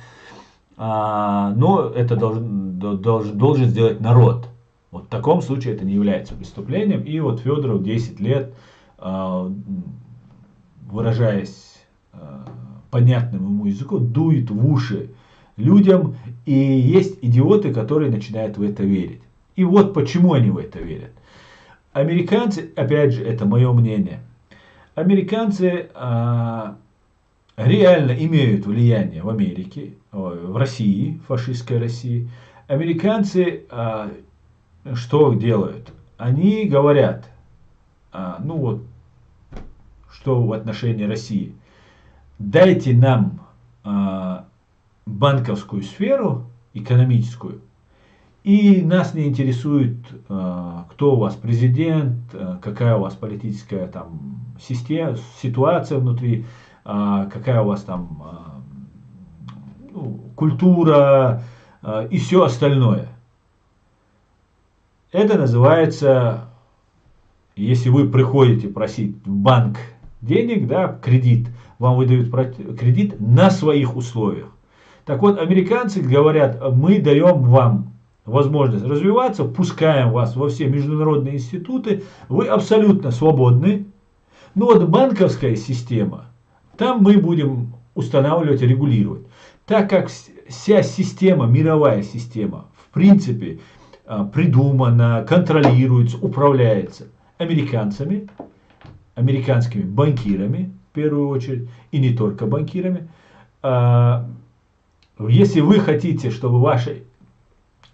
но это должен сделать народ. Вот в таком случае это не является преступлением. И вот Федоров 10 лет, выражаясь понятным ему языком, дует в уши людям, и есть идиоты, которые начинают в это верить. И вот почему они в это верят. Американцы, опять же, это мое мнение, американцы реально имеют влияние в Америке, в России, фашистской России. Американцы что делают? Они говорят, ну вот, что в отношении России. Дайте нам банковскую сферу, экономическую, и нас не интересует, кто у вас президент, какая у вас политическая там система, ситуация внутри, какая у вас там культура и все остальное. Это называется, если вы приходите просить в банк денег, да, кредит, вам выдают кредит на своих условиях. Так вот, американцы говорят, мы даем вам возможность развиваться, пускаем вас во все международные институты, вы абсолютно свободны. Но вот банковская система, там мы будем устанавливать и регулировать. Так как вся система, мировая система, в принципе, придумана, контролируется, управляется американцами, американскими банкирами, в первую очередь, и не только банкирами. Если вы хотите, чтобы ваша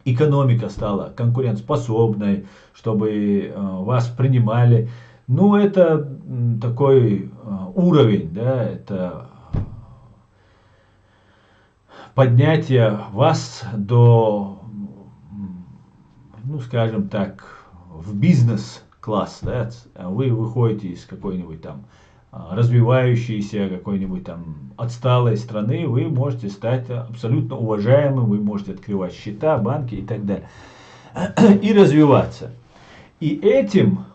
экономика стала конкурентоспособной, чтобы вас принимали, ну, это такой уровень, да, это поднятие вас до, ну, скажем так, в бизнес-класс, да, вы выходите из какой-нибудь там развивающейся, какой-нибудь там отсталой страны, вы можете стать абсолютно уважаемым, вы можете открывать счета, банки и так далее, и развиваться. И этим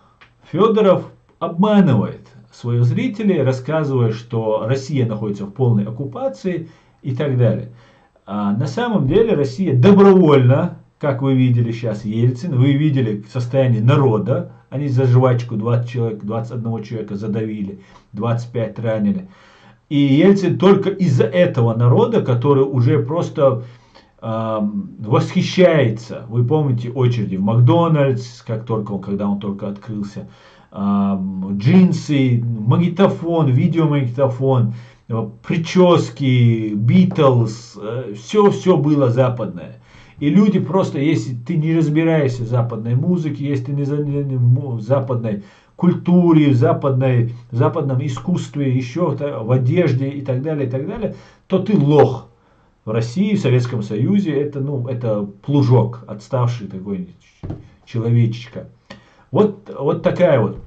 Федоров обманывает своих зрителей, рассказывая, что Россия находится в полной оккупации и так далее. на самом деле Россия добровольно, как вы видели сейчас Ельцин, вы видели состояние народа, они за жвачку 20 человек, 21 человека задавили, 25 ранили. И Ельцин только из-за этого народа, который уже просто восхищается. Вы помните очереди в Макдональдс, когда он только открылся, джинсы, магнитофон, видеомагнитофон, прически, Битлз, все было западное. И люди просто, если ты не разбираешься в западной музыке, если ты не в западной культуре, в западном искусстве, еще в одежде и так далее, то ты лох. В России, в Советском Союзе это плужок, отставший такой человечечка. Вот такая вот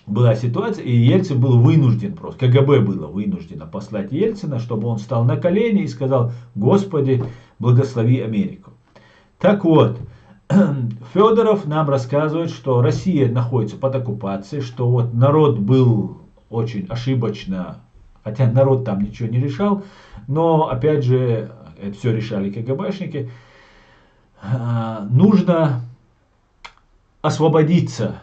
была ситуация, и Ельцин был вынужден просто, КГБ было вынуждено послать Ельцина, чтобы он встал на колени и сказал: Господи, благослови Америку. Так вот, Федоров нам рассказывает, что Россия находится под оккупацией, что вот народ был очень ошибочно, хотя народ там ничего не решал, но опять же, это все решали КГБшники, нужно освободиться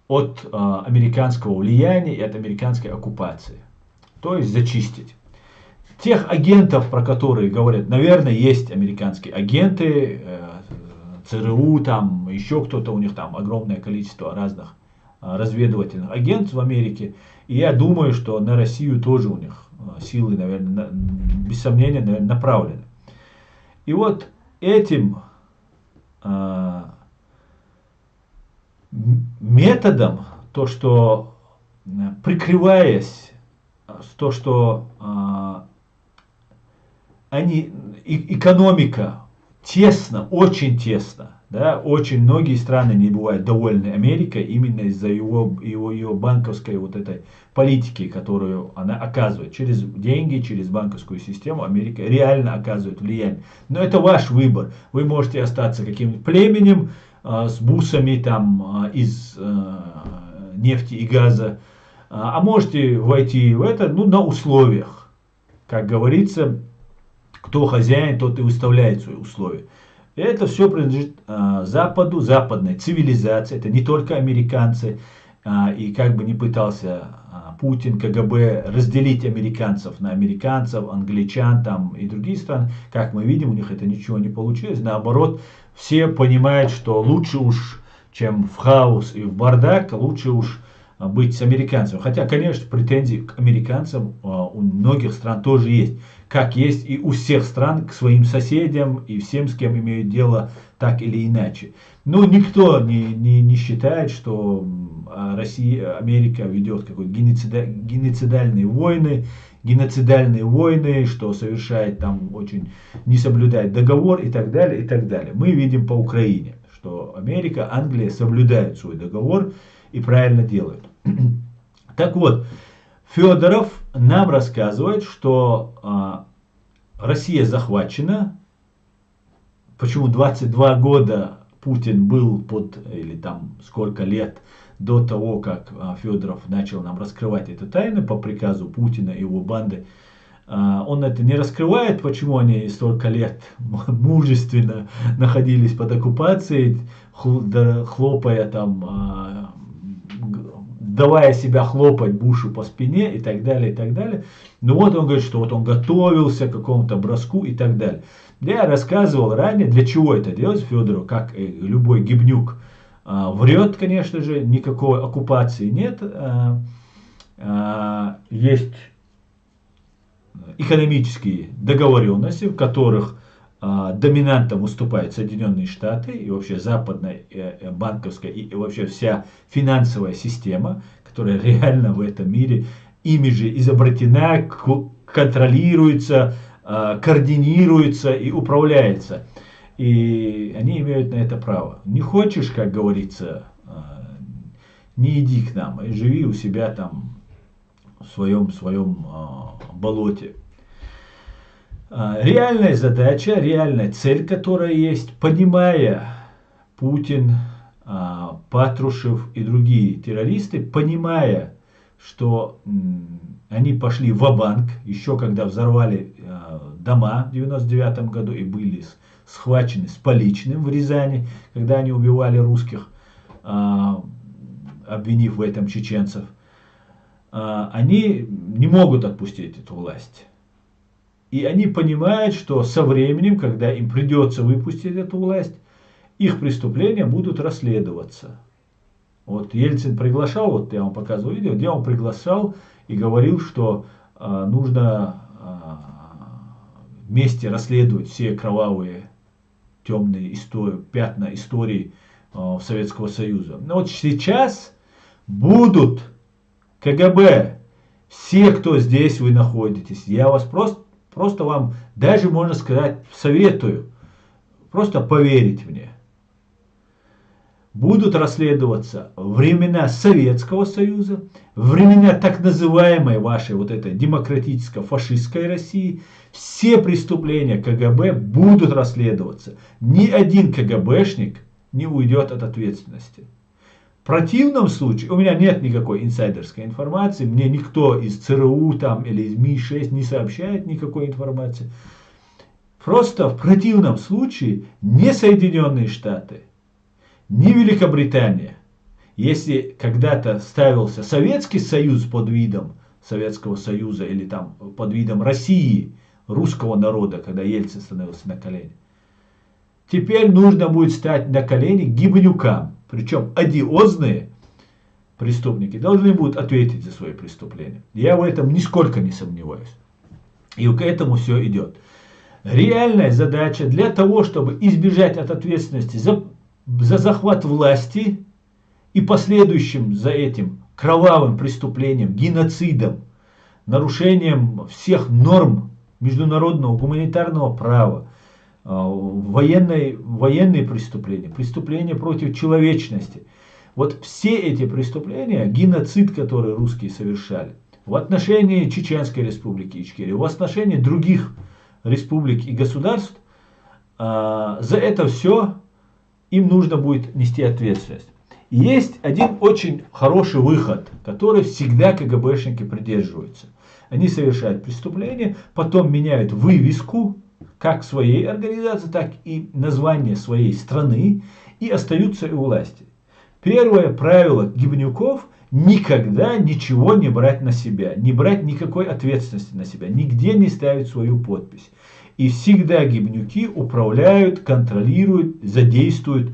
от американского влияния и от американской оккупации. То есть зачистить. Тех агентов, про которые говорят, наверное, есть американские агенты, ЦРУ, там еще кто-то, у них там огромное количество разных разведывательных агентов в Америке. И я думаю, что на Россию тоже у них силы, наверное, без сомнения, наверное, направлены. И вот этим методом, то, что прикрываясь, то, что экономика тесно, очень тесно, да, очень многие страны не бывают довольны Америкой именно из-за ее банковской вот этой политики, которую она оказывает. Через деньги, через банковскую систему Америка реально оказывает влияние. Но это ваш выбор. Вы можете остаться каким-нибудь племенем с бусами там, из нефти и газа, а можете войти в это на условиях. Как говорится, кто хозяин, тот и выставляет свои условия. И это все принадлежит Западу, западной цивилизации. Это не только американцы. И как бы ни пытался Путин, КГБ разделить американцев на американцев, англичан там, и другие страны, как мы видим, у них это ничего не получилось. Наоборот, все понимают, что лучше уж, чем в хаос и в бардак, лучше уж быть с американцем. Хотя, конечно, претензии к американцам у многих стран тоже есть. Как есть и у всех стран к своим соседям и всем, с кем имеют дело, так или иначе. Но никто не считает, что Америка ведет какие-то геноцидальные войны, что совершает там очень, не соблюдает договор и так далее, и так далее. Мы видим по Украине, что Америка, Англия соблюдают свой договор и правильно делают. Так вот, Федоров нам рассказывает, что Россия захвачена. Почему 22 года Путин был или там сколько лет до того, как Федоров начал нам раскрывать эту тайну по приказу Путина и его банды. Он это не раскрывает, почему они столько лет мужественно находились под оккупацией, хлопая там, давая себя хлопать Бушу по спине и так далее, и так далее. Но вот он говорит, что вот он готовился к какому-то броску и так далее. Я рассказывал ранее, для чего это делать Федоров, как и любой гибнюк. Врет, конечно же, никакой оккупации нет. Есть экономические договоренности, в которых доминантом выступают Соединенные Штаты и вообще западная банковская и вообще вся финансовая система, которая реально в этом мире ими же изобретена, контролируется, координируется и управляется. И они имеют на это право. Не хочешь, как говорится, не иди к нам, и живи у себя там в своем болоте. Реальная задача, реальная цель, которая есть, понимая Путин, Патрушев и другие террористы, понимая, что они пошли ва-банк, еще когда взорвали дома в 99 году и были схвачены с поличным в Рязани, когда они убивали русских, обвинив в этом чеченцев. Они не могут отпустить эту власть. И они понимают, что со временем, когда им придется выпустить эту власть, их преступления будут расследоваться. Вот Ельцин приглашал, вот я вам показывал видео, где он приглашал и говорил, что нужно вместе расследовать все кровавые, темные пятна истории Советского Союза. Но вот сейчас будут КГБ, все, кто здесь вы находитесь, я вас просто вам, даже можно сказать, советую, просто поверить мне. Будут расследоваться времена Советского Союза, времена так называемой вашей вот этой демократическо-фашистской России. Все преступления КГБ будут расследоваться. Ни один КГБшник не уйдет от ответственности. В противном случае, у меня нет никакой инсайдерской информации, мне никто из ЦРУ там, или из МИ-6 не сообщает никакой информации. Просто в противном случае не Соединенные Штаты, ни Великобритания, если когда-то ставился Советский Союз под видом Советского Союза или там под видом России, русского народа, когда Ельцин становился на колени, теперь нужно будет стать на колени гибнюкам. Причем одиозные преступники должны будут ответить за свои преступления. Я в этом нисколько не сомневаюсь. И к этому все идет. Реальная задача для того, чтобы избежать от ответственности за захват власти и последующим за этим кровавым преступлением, геноцидом, нарушением всех норм международного гуманитарного права, военные преступления, преступления против человечности. Вот все эти преступления, геноцид, который русские совершали, в отношении Чеченской республики Ичкерия, в отношении других республик и государств, за это все им нужно будет нести ответственность. И есть один очень хороший выход, который всегда КГБшники придерживаются. Они совершают преступление, потом меняют вывеску, как своей организации, так и название своей страны, и остаются у власти. Первое правило гибнюков – никогда ничего не брать на себя, не брать никакой ответственности на себя, нигде не ставить свою подпись. И всегда гибнюки управляют, контролируют, задействуют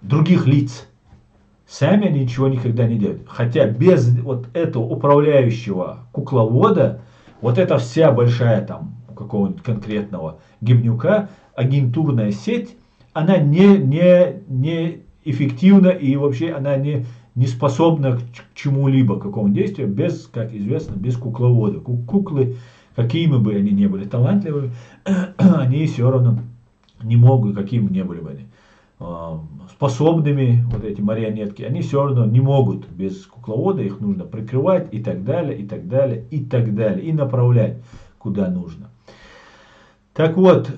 других лиц. Сами они ничего никогда не делают. Хотя без вот этого управляющего кукловода, вот эта вся большая там какого-нибудь конкретного гибнюка, агентурная сеть, она не эффективна и вообще она не способна к чему-либо, к какому действию, без, как известно, без кукловода. Куклы, какими бы они ни были талантливыми, они все равно не могут, какими не были бы они способными, вот эти марионетки, они все равно не могут без кукловода, их нужно прикрывать и так далее, и так далее, и так далее, и направлять куда нужно. Так вот,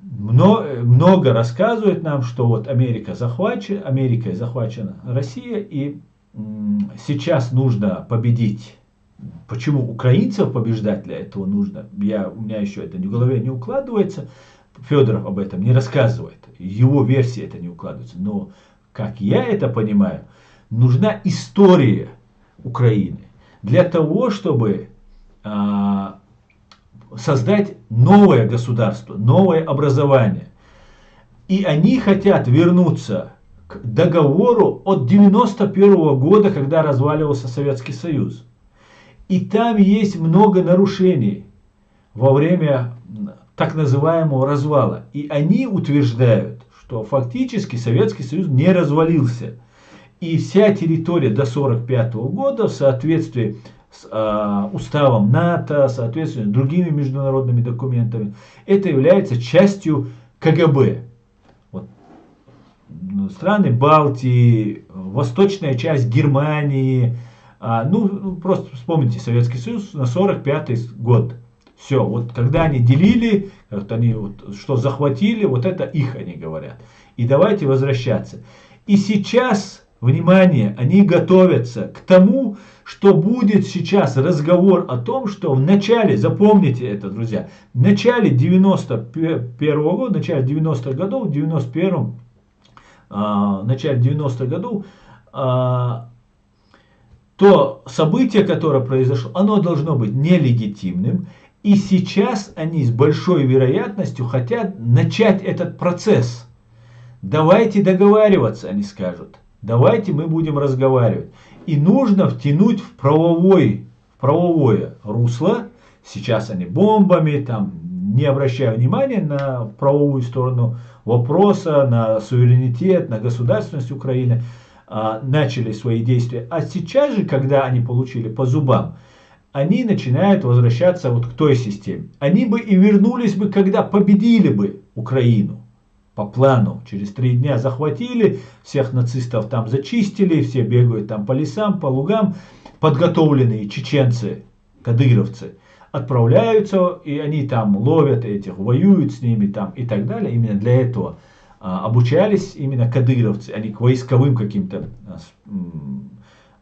много рассказывает нам, что вот Америкой захвачена Россия, и сейчас нужно победить. Почему украинцев побеждать для этого нужно? У меня еще это в голове не укладывается. Федоров об этом не рассказывает. Его версия это не укладывается. Но, как я это понимаю, нужна история Украины для того, чтобы создать новое государство, новое образование. И они хотят вернуться к договору от 91 года, когда разваливался Советский Союз. И там есть много нарушений во время так называемого развала. И они утверждают, что фактически Советский Союз не развалился. И вся территория до 1945 года в соответствии с уставом НАТО, соответственно, другими международными документами, это является частью КГБ. Вот. Страны Балтии, восточная часть Германии. Просто вспомните Советский Союз на 1945 год. Все, вот когда они делили, что захватили, вот это их, они говорят. И давайте возвращаться. И сейчас внимание, они готовятся к тому, что будет сейчас разговор о том, что в начале, запомните это, друзья, в начале 91-го года, в начале 90-х годов, в 91-м, в начале 90-х годов, то событие, которое произошло, оно должно быть нелегитимным. И сейчас они с большой вероятностью хотят начать этот процесс. Давайте договариваться, они скажут. Давайте мы будем разговаривать. И нужно втянуть в правовое русло. Сейчас они бомбами, там, не обращая внимания на правовую сторону вопроса, на суверенитет, на государственность Украины, начали свои действия. А сейчас же, когда они получили по зубам, они начинают возвращаться вот к той системе. Они бы и вернулись бы, когда победили бы Украину. По плану. Через 3 дня захватили, всех нацистов там зачистили, все бегают там по лесам, по лугам. Подготовленные чеченцы, кадыровцы, отправляются, и они там ловят этих, воюют с ними там и так далее. Именно для этого обучались именно кадыровцы, они к войсковым каким-то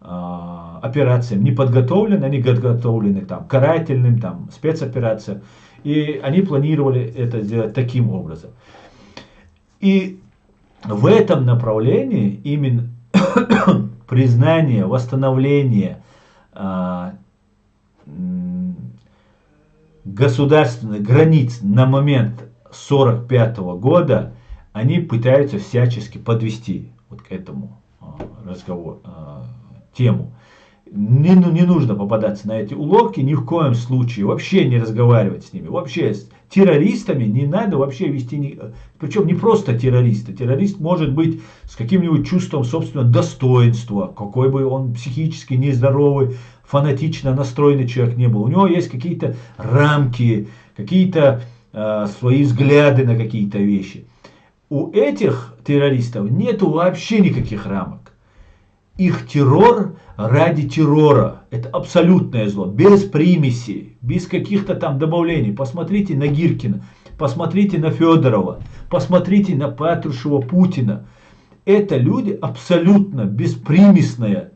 операциям не подготовлены, они подготовлены там карательным, там спецоперациям, и они планировали это сделать таким образом. И в этом направлении именно признание, восстановление государственных границ на момент 1945 года они пытаются всячески подвести вот к этому разговору, тему. Не нужно попадаться на эти уловки, ни в коем случае, вообще не разговаривать с ними, вообще с террористами не надо вообще вести, причем не просто террориста, террорист может быть с каким-нибудь чувством собственного достоинства, какой бы он психически нездоровый, фанатично настроенный человек не был, у него есть какие-то рамки, какие-то свои взгляды на какие-то вещи. У этих террористов нету вообще никаких рамок. Их террор ради террора. Это абсолютное зло. Без примесей, без каких-то там добавлений. Посмотрите на Гиркина, посмотрите на Федорова, посмотрите на Патрушева, Путина. Это люди абсолютно беспримесное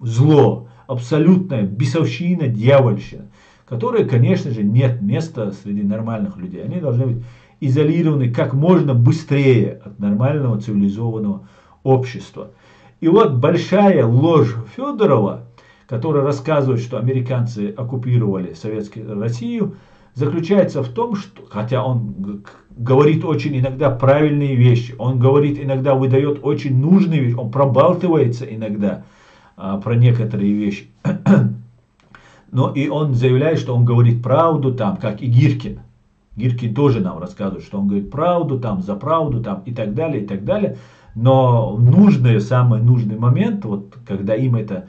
зло, абсолютная бесовщина, дьявольщина, которой, конечно же, нет места среди нормальных людей. Они должны быть изолированы как можно быстрее от нормального цивилизованного общества. И вот большая ложь Федорова, который рассказывает, что американцы оккупировали Советскую Россию, заключается в том, что, хотя он говорит очень иногда правильные вещи, он говорит иногда, выдает очень нужные вещи, он пробалтывается иногда про некоторые вещи. Но и он заявляет, что он говорит правду, там, как и Гиркин. Гиркин тоже нам рассказывает, что он говорит правду, там, за правду, там, и так далее, и так далее. Но нужный, самый нужный момент, вот, когда им это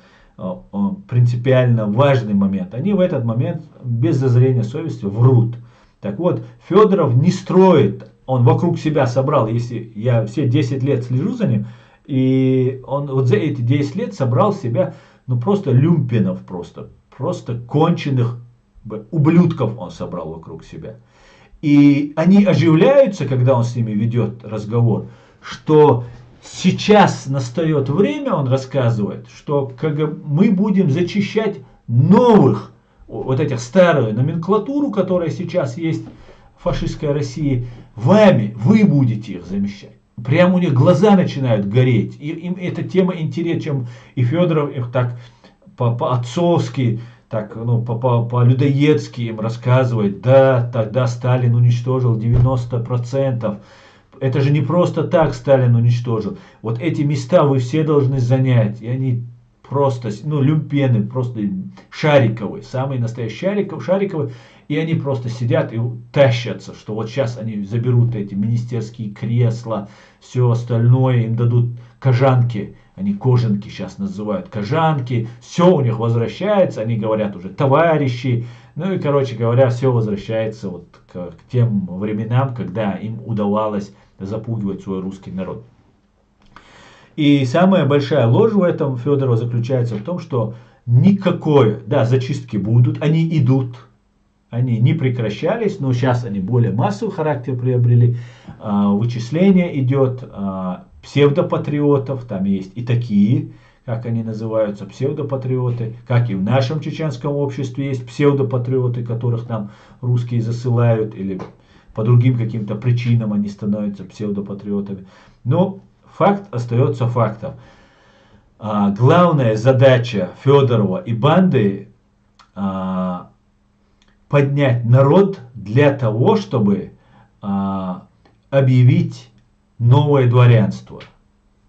принципиально важный момент, они в этот момент без зазрения совести врут. Так вот, Федоров не строит, он вокруг себя собрал, если я все 10 лет слежу за ним, и он вот за эти 10 лет собрал себя, ну просто люмпенов, просто конченых ублюдков он собрал вокруг себя. И они оживляются, когда он с ними ведет разговор, что сейчас настает время, он рассказывает, что мы будем зачищать новых, вот этих старую номенклатуру, которая сейчас есть в фашистской России, вами, вы будете их замещать. Прямо у них глаза начинают гореть. И им эта тема интереснее, чем и Федоров их так по-отцовски, так, ну, по-людоедски им рассказывает, да, тогда Сталин уничтожил 90%. Это же не просто так Сталин уничтожил. Вот эти места вы все должны занять. И они просто, ну, люмпены, просто шариковые, самые настоящие шариковые. И они просто сидят и тащатся, что вот сейчас они заберут эти министерские кресла, все остальное, им дадут кожанки. Они кожанки сейчас называют, кожанки. Все у них возвращается, они говорят уже товарищи. Ну и, короче говоря, все возвращается вот к тем временам, когда им удавалось запугивать свой русский народ. И самая большая ложь в этом Федорова заключается в том, что никакой, да, зачистки будут, они идут, они не прекращались, но сейчас они более массовый характер приобрели, вычисление идет, псевдопатриотов, там есть и такие, как они называются, псевдопатриоты, как и в нашем чеченском обществе есть псевдопатриоты, которых там русские засылают, или по другим каким-то причинам они становятся псевдопатриотами. Но факт остается фактом. Главная задача Федорова и банды поднять народ для того, чтобы объявить новое дворянство,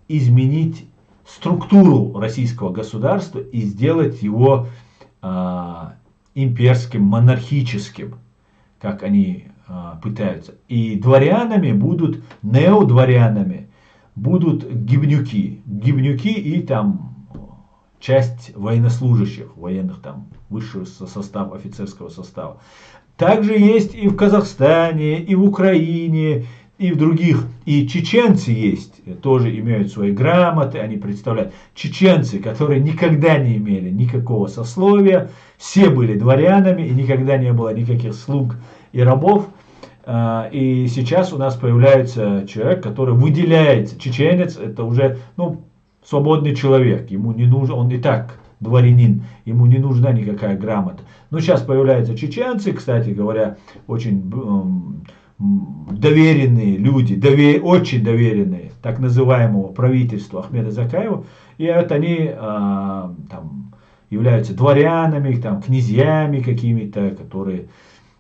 изменить структуру российского государства и сделать его имперским, монархическим, как они пытаются. И дворянами будут, неодворянами будут гибнюки. Гибнюки и там часть военнослужащих, военных там высшего состава, офицерского состава. Также есть и в Казахстане, и в Украине, и в других. И чеченцы есть, тоже имеют свои грамоты, они представляют. Чеченцы, которые никогда не имели никакого сословия, все были дворянами, и никогда не было никаких слуг и рабов. И сейчас у нас появляется человек, который выделяется. Чеченец — это уже свободный человек, ему не нужен, он и так дворянин, ему не нужна никакая грамота. Но сейчас появляются чеченцы, кстати говоря, очень доверенные люди, очень доверенные так называемого правительства Ахмеда Закаева, и вот они там являются дворянами, там, князьями какими-то, которые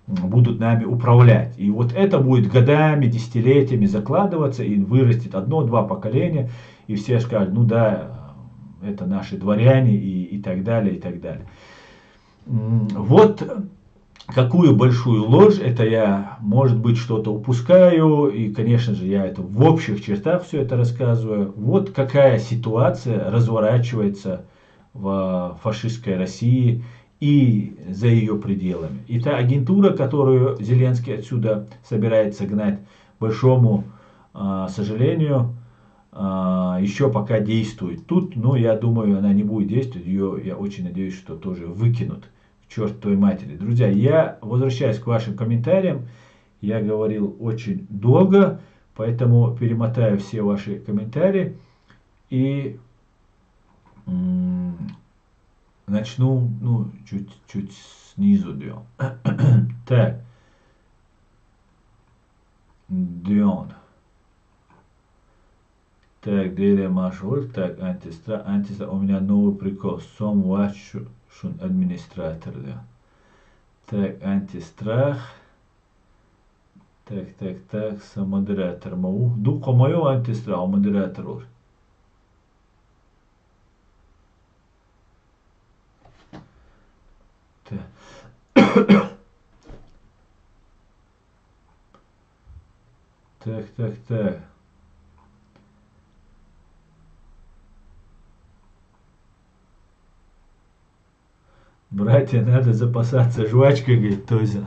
будут нами управлять. И вот это будет годами, десятилетиями закладываться, и вырастет одно-два поколения, и все скажут, ну да, это наши дворяне, и так далее, и так далее. Вот какую большую ложь, это я, может быть, что-то упускаю, и, конечно же, я это в общих чертах все это рассказываю. Вот какая ситуация разворачивается в фашистской России и за ее пределами. И та агентура, которую Зеленский отсюда собирается гнать, к большому сожалению, еще пока действует тут, но я думаю, она не будет действовать, ее, я очень надеюсь, что тоже выкинут к чертовой матери. Друзья, я возвращаюсь к вашим комментариям, я говорил очень долго, поэтому перемотаю все ваши комментарии и начну, чуть снизу делал. Так. Дион. Так, Делия Машур. Так, антистра. У меня новый прикол. Сом вашу администратор. Да. Так, антистрах. Так, самодератор. Дуко мою антистрах, модератор. Так. Братья, надо запасаться жвачкой, говорит Тозя.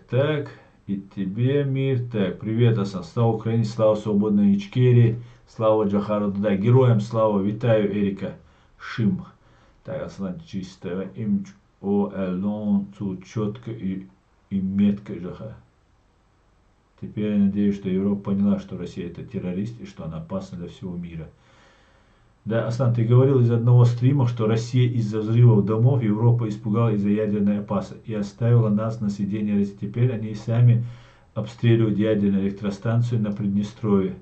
Так. И тебе мир. Так, привет, Асан. Слава Украине, слава свободной Ичкерии, слава Джахару Дуда. Героям слава. Витаю, Эрика Шим. Так, Аслан, чисто. Им элон четко и метко Джахар. Теперь я надеюсь, что Европа поняла, что Россия это террорист и что она опасна для всего мира. Да, Аслан, ты говорил из одного стрима, что Россия из-за взрывов домов, Европа испугалась из-за ядерной опасности и оставила нас на съедение России. Теперь они сами обстреливают ядерную электростанцию на Приднестровье.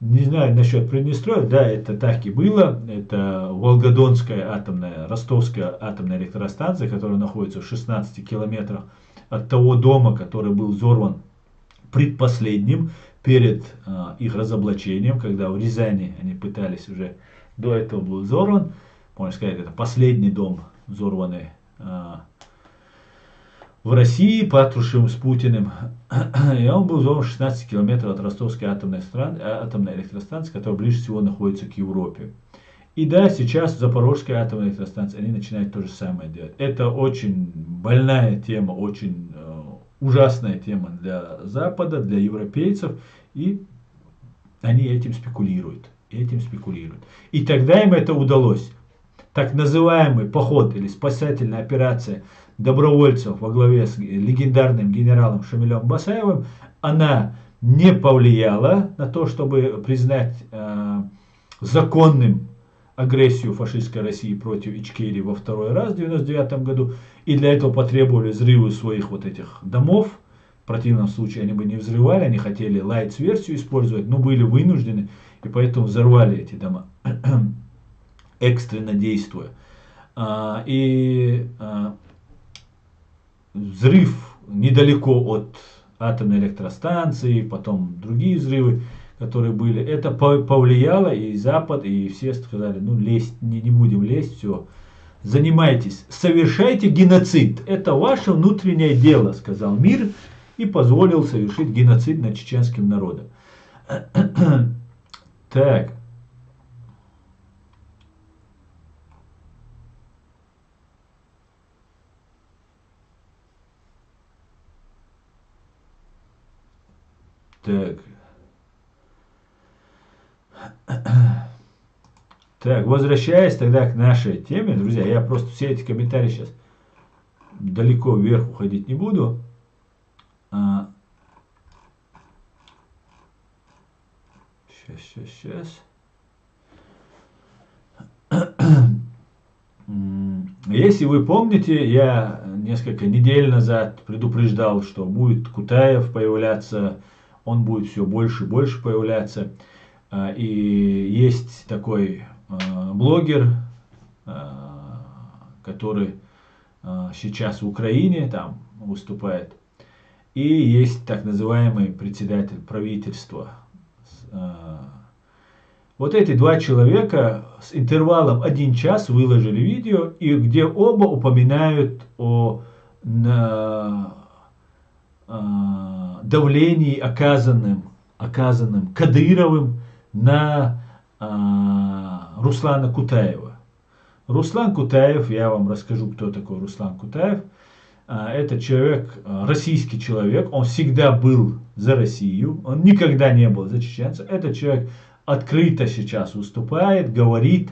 Не знаю насчет Приднестровья, да, это так и было. Это Волгодонская атомная, Ростовская атомная электростанция, которая находится в 16 километрах от того дома, который был взорван предпоследним перед их разоблачением, когда в Рязани они пытались уже, до этого был взорван, можно сказать, это последний дом взорванный в России, Патрушевым с Путиным, и он был взорван 16 километров от Ростовской атомной электростанции, которая ближе всего находится к Европе. И да, сейчас Запорожская атомная электростанция, они начинают то же самое делать. Это очень больная тема, очень ужасная тема для Запада, для европейцев, и они этим спекулируют. И тогда им это удалось. так называемый поход или спасательная операция добровольцев во главе с легендарным генералом Шамилем Басаевым, она не повлияла на то, чтобы признать законным агрессию фашистской России против Ичкерии во второй раз в 1999 году. И для этого потребовали взрывы своих вот этих домов. В противном случае они бы не взрывали, они хотели лайтс-версию использовать, но были вынуждены, и поэтому взорвали эти дома, экстренно действуя. Взрыв недалеко от атомной электростанции, потом другие взрывы, которые были, это повлияло, и Запад, и все сказали, ну лезть, не будем лезть, все, занимайтесь, совершайте геноцид, это ваше внутреннее дело, сказал мир, и позволил совершить геноцид над чеченским народом. Так. Так, возвращаясь тогда к нашей теме, друзья, я просто все эти комментарии сейчас далеко вверх уходить не буду. Сейчас. Если вы помните, я несколько недель назад предупреждал, что будет Кутаев появляться, он будет все больше и больше появляться. И есть такой блогер, который сейчас в Украине там выступает. И есть так называемый председатель правительства. Вот эти два человека с интервалом 1 час выложили видео, и где оба упоминают о давлении, оказанным Кадыровым на Руслана Кутаева. Руслан Кутаев, я вам расскажу, кто такой Руслан Кутаев. Это человек, российский человек, он всегда был за Россию, он никогда не был за чеченцев. Этот человек открыто сейчас выступает, говорит,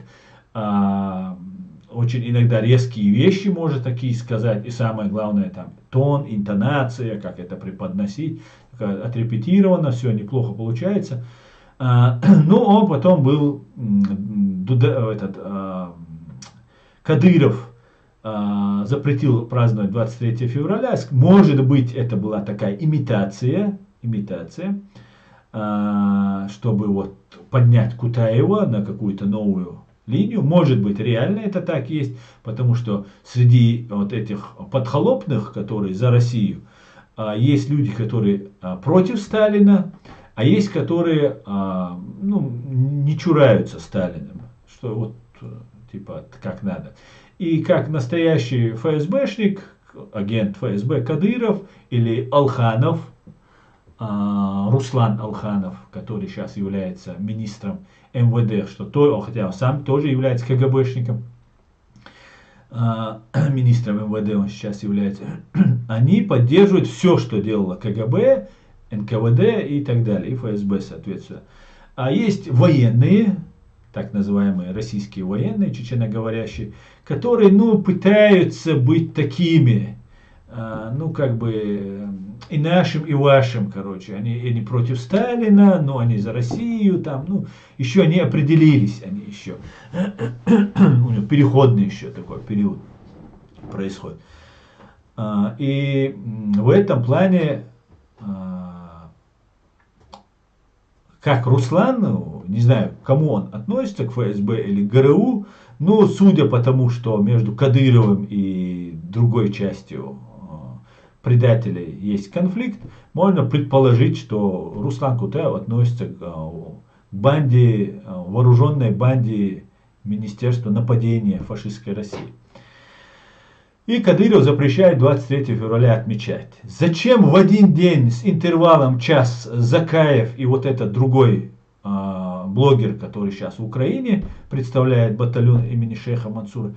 очень иногда резкие вещи может такие сказать, и самое главное там тон, интонация, как это преподносить, отрепетировано, все неплохо получается. Но он потом был, Кадыров запретил праздновать 23 февраля, может быть это была такая имитация, чтобы вот поднять Кутаева на какую-то новую линию. Может быть, реально это так есть, потому что среди вот этих подхолопных, которые за Россию, есть люди, которые против Сталина, а есть, которые не чураются Сталиным, что вот типа как надо. И как настоящий ФСБшник, агент ФСБ Кадыров или Алханов, Руслан Алханов, который сейчас является министром МВД, хотя он сам тоже является КГБшником, министром МВД он сейчас является, они поддерживают все, что делала КГБ, НКВД и так далее, и ФСБ соответственно. А есть военные, так называемые российские военные, чеченоговорящие, которые, пытаются быть такими, и нашим, и вашим, короче. Они против Сталина, но они за Россию, еще не определились, они еще. У них переходный еще такой период происходит. И в этом плане, как Руслан, не знаю, к кому он относится, к ФСБ или ГРУ, но судя по тому, что между Кадыровым и другой частью предателей есть конфликт, можно предположить, что Руслан Кутаев относится к банде, вооруженной банде Министерства нападения фашистской России. И Кадыров запрещает 23 февраля отмечать. Зачем в один день с интервалом час Закаев и вот этот другой блогер, который сейчас в Украине представляет батальон имени шейха Мансура,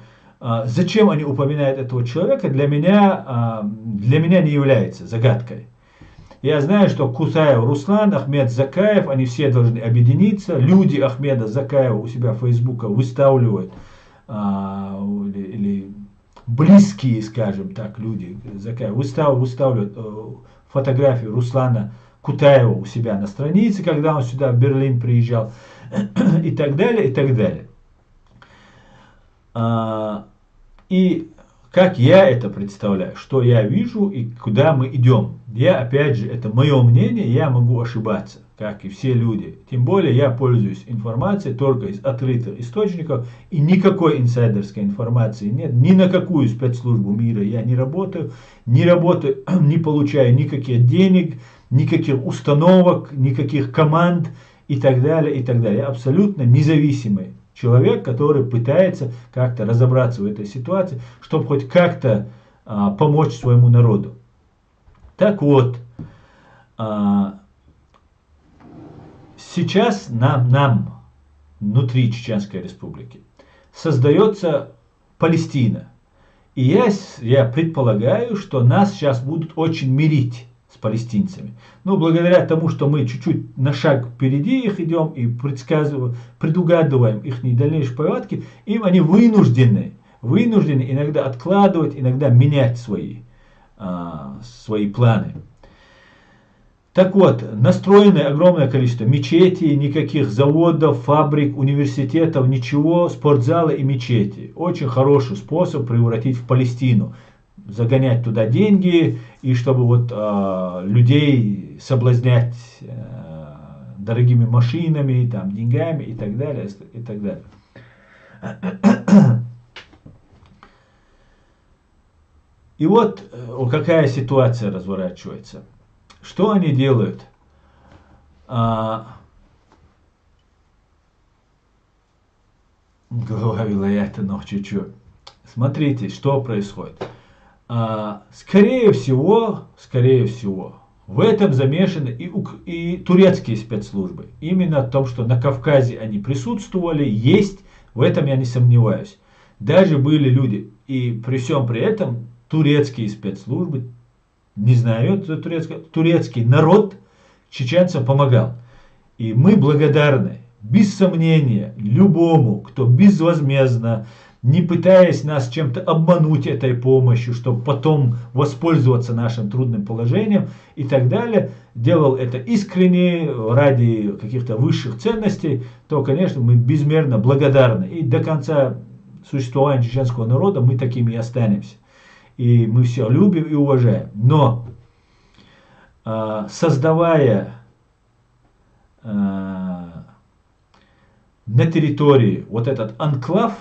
зачем они упоминают этого человека, для меня не является загадкой. Я знаю, что Кутаев Руслан, Ахмед Закаев, они все должны объединиться. Люди Ахмеда Закаева у себя в Фейсбуке выставляют или близкие, скажем так, люди выставляют фотографию Руслана Кутаева у себя на странице, когда он сюда, в Берлин, приезжал, и так далее, и так далее. И как я это представляю, что я вижу и куда мы идем. Я, опять же, это мое мнение, я могу ошибаться, как и все люди. Тем более я пользуюсь информацией только из открытых источников, и никакой инсайдерской информации нет. Ни на какую спецслужбу мира я не работаю, не получаю никаких денег, никаких установок, никаких команд и так далее, и так далее. Я абсолютно независимый человек, который пытается как-то разобраться в этой ситуации, чтобы хоть как-то помочь своему народу. Так вот, сейчас нам внутри Чеченской Республики создается Палестина. И я предполагаю, что нас сейчас будут очень мирить с палестинцами. Ну, благодаря тому, что мы чуть-чуть на шаг впереди их идем и предугадываем их дальнейшие повадки, они вынуждены иногда откладывать, иногда менять свои планы. Так вот, настроено огромное количество мечетей, никаких заводов, фабрик, университетов, ничего, спортзалы и мечети. Очень хороший способ превратить в Палестину. Загонять туда деньги, и чтобы людей соблазнять дорогими машинами, деньгами и так далее, и так далее. И вот какая ситуация разворачивается. Что они делают? Голова вилаята, но чуть-чуть. Смотрите, что происходит. Скорее всего, в этом замешаны и турецкие спецслужбы. Именно в том, что на Кавказе они присутствовали, есть, в этом я не сомневаюсь. Даже были люди, и при всем при этом турецкие спецслужбы, не знаю, турецкий народ чеченцам помогал. И мы благодарны, без сомнения, любому, кто безвозмездно, не пытаясь нас чем-то обмануть этой помощью, чтобы потом воспользоваться нашим трудным положением и так далее, делал это искренне, ради каких-то высших ценностей, то, конечно, мы безмерно благодарны. И до конца существования чеченского народа мы такими и останемся. И мы все любим и уважаем. Но, создавая на территории вот этот анклав,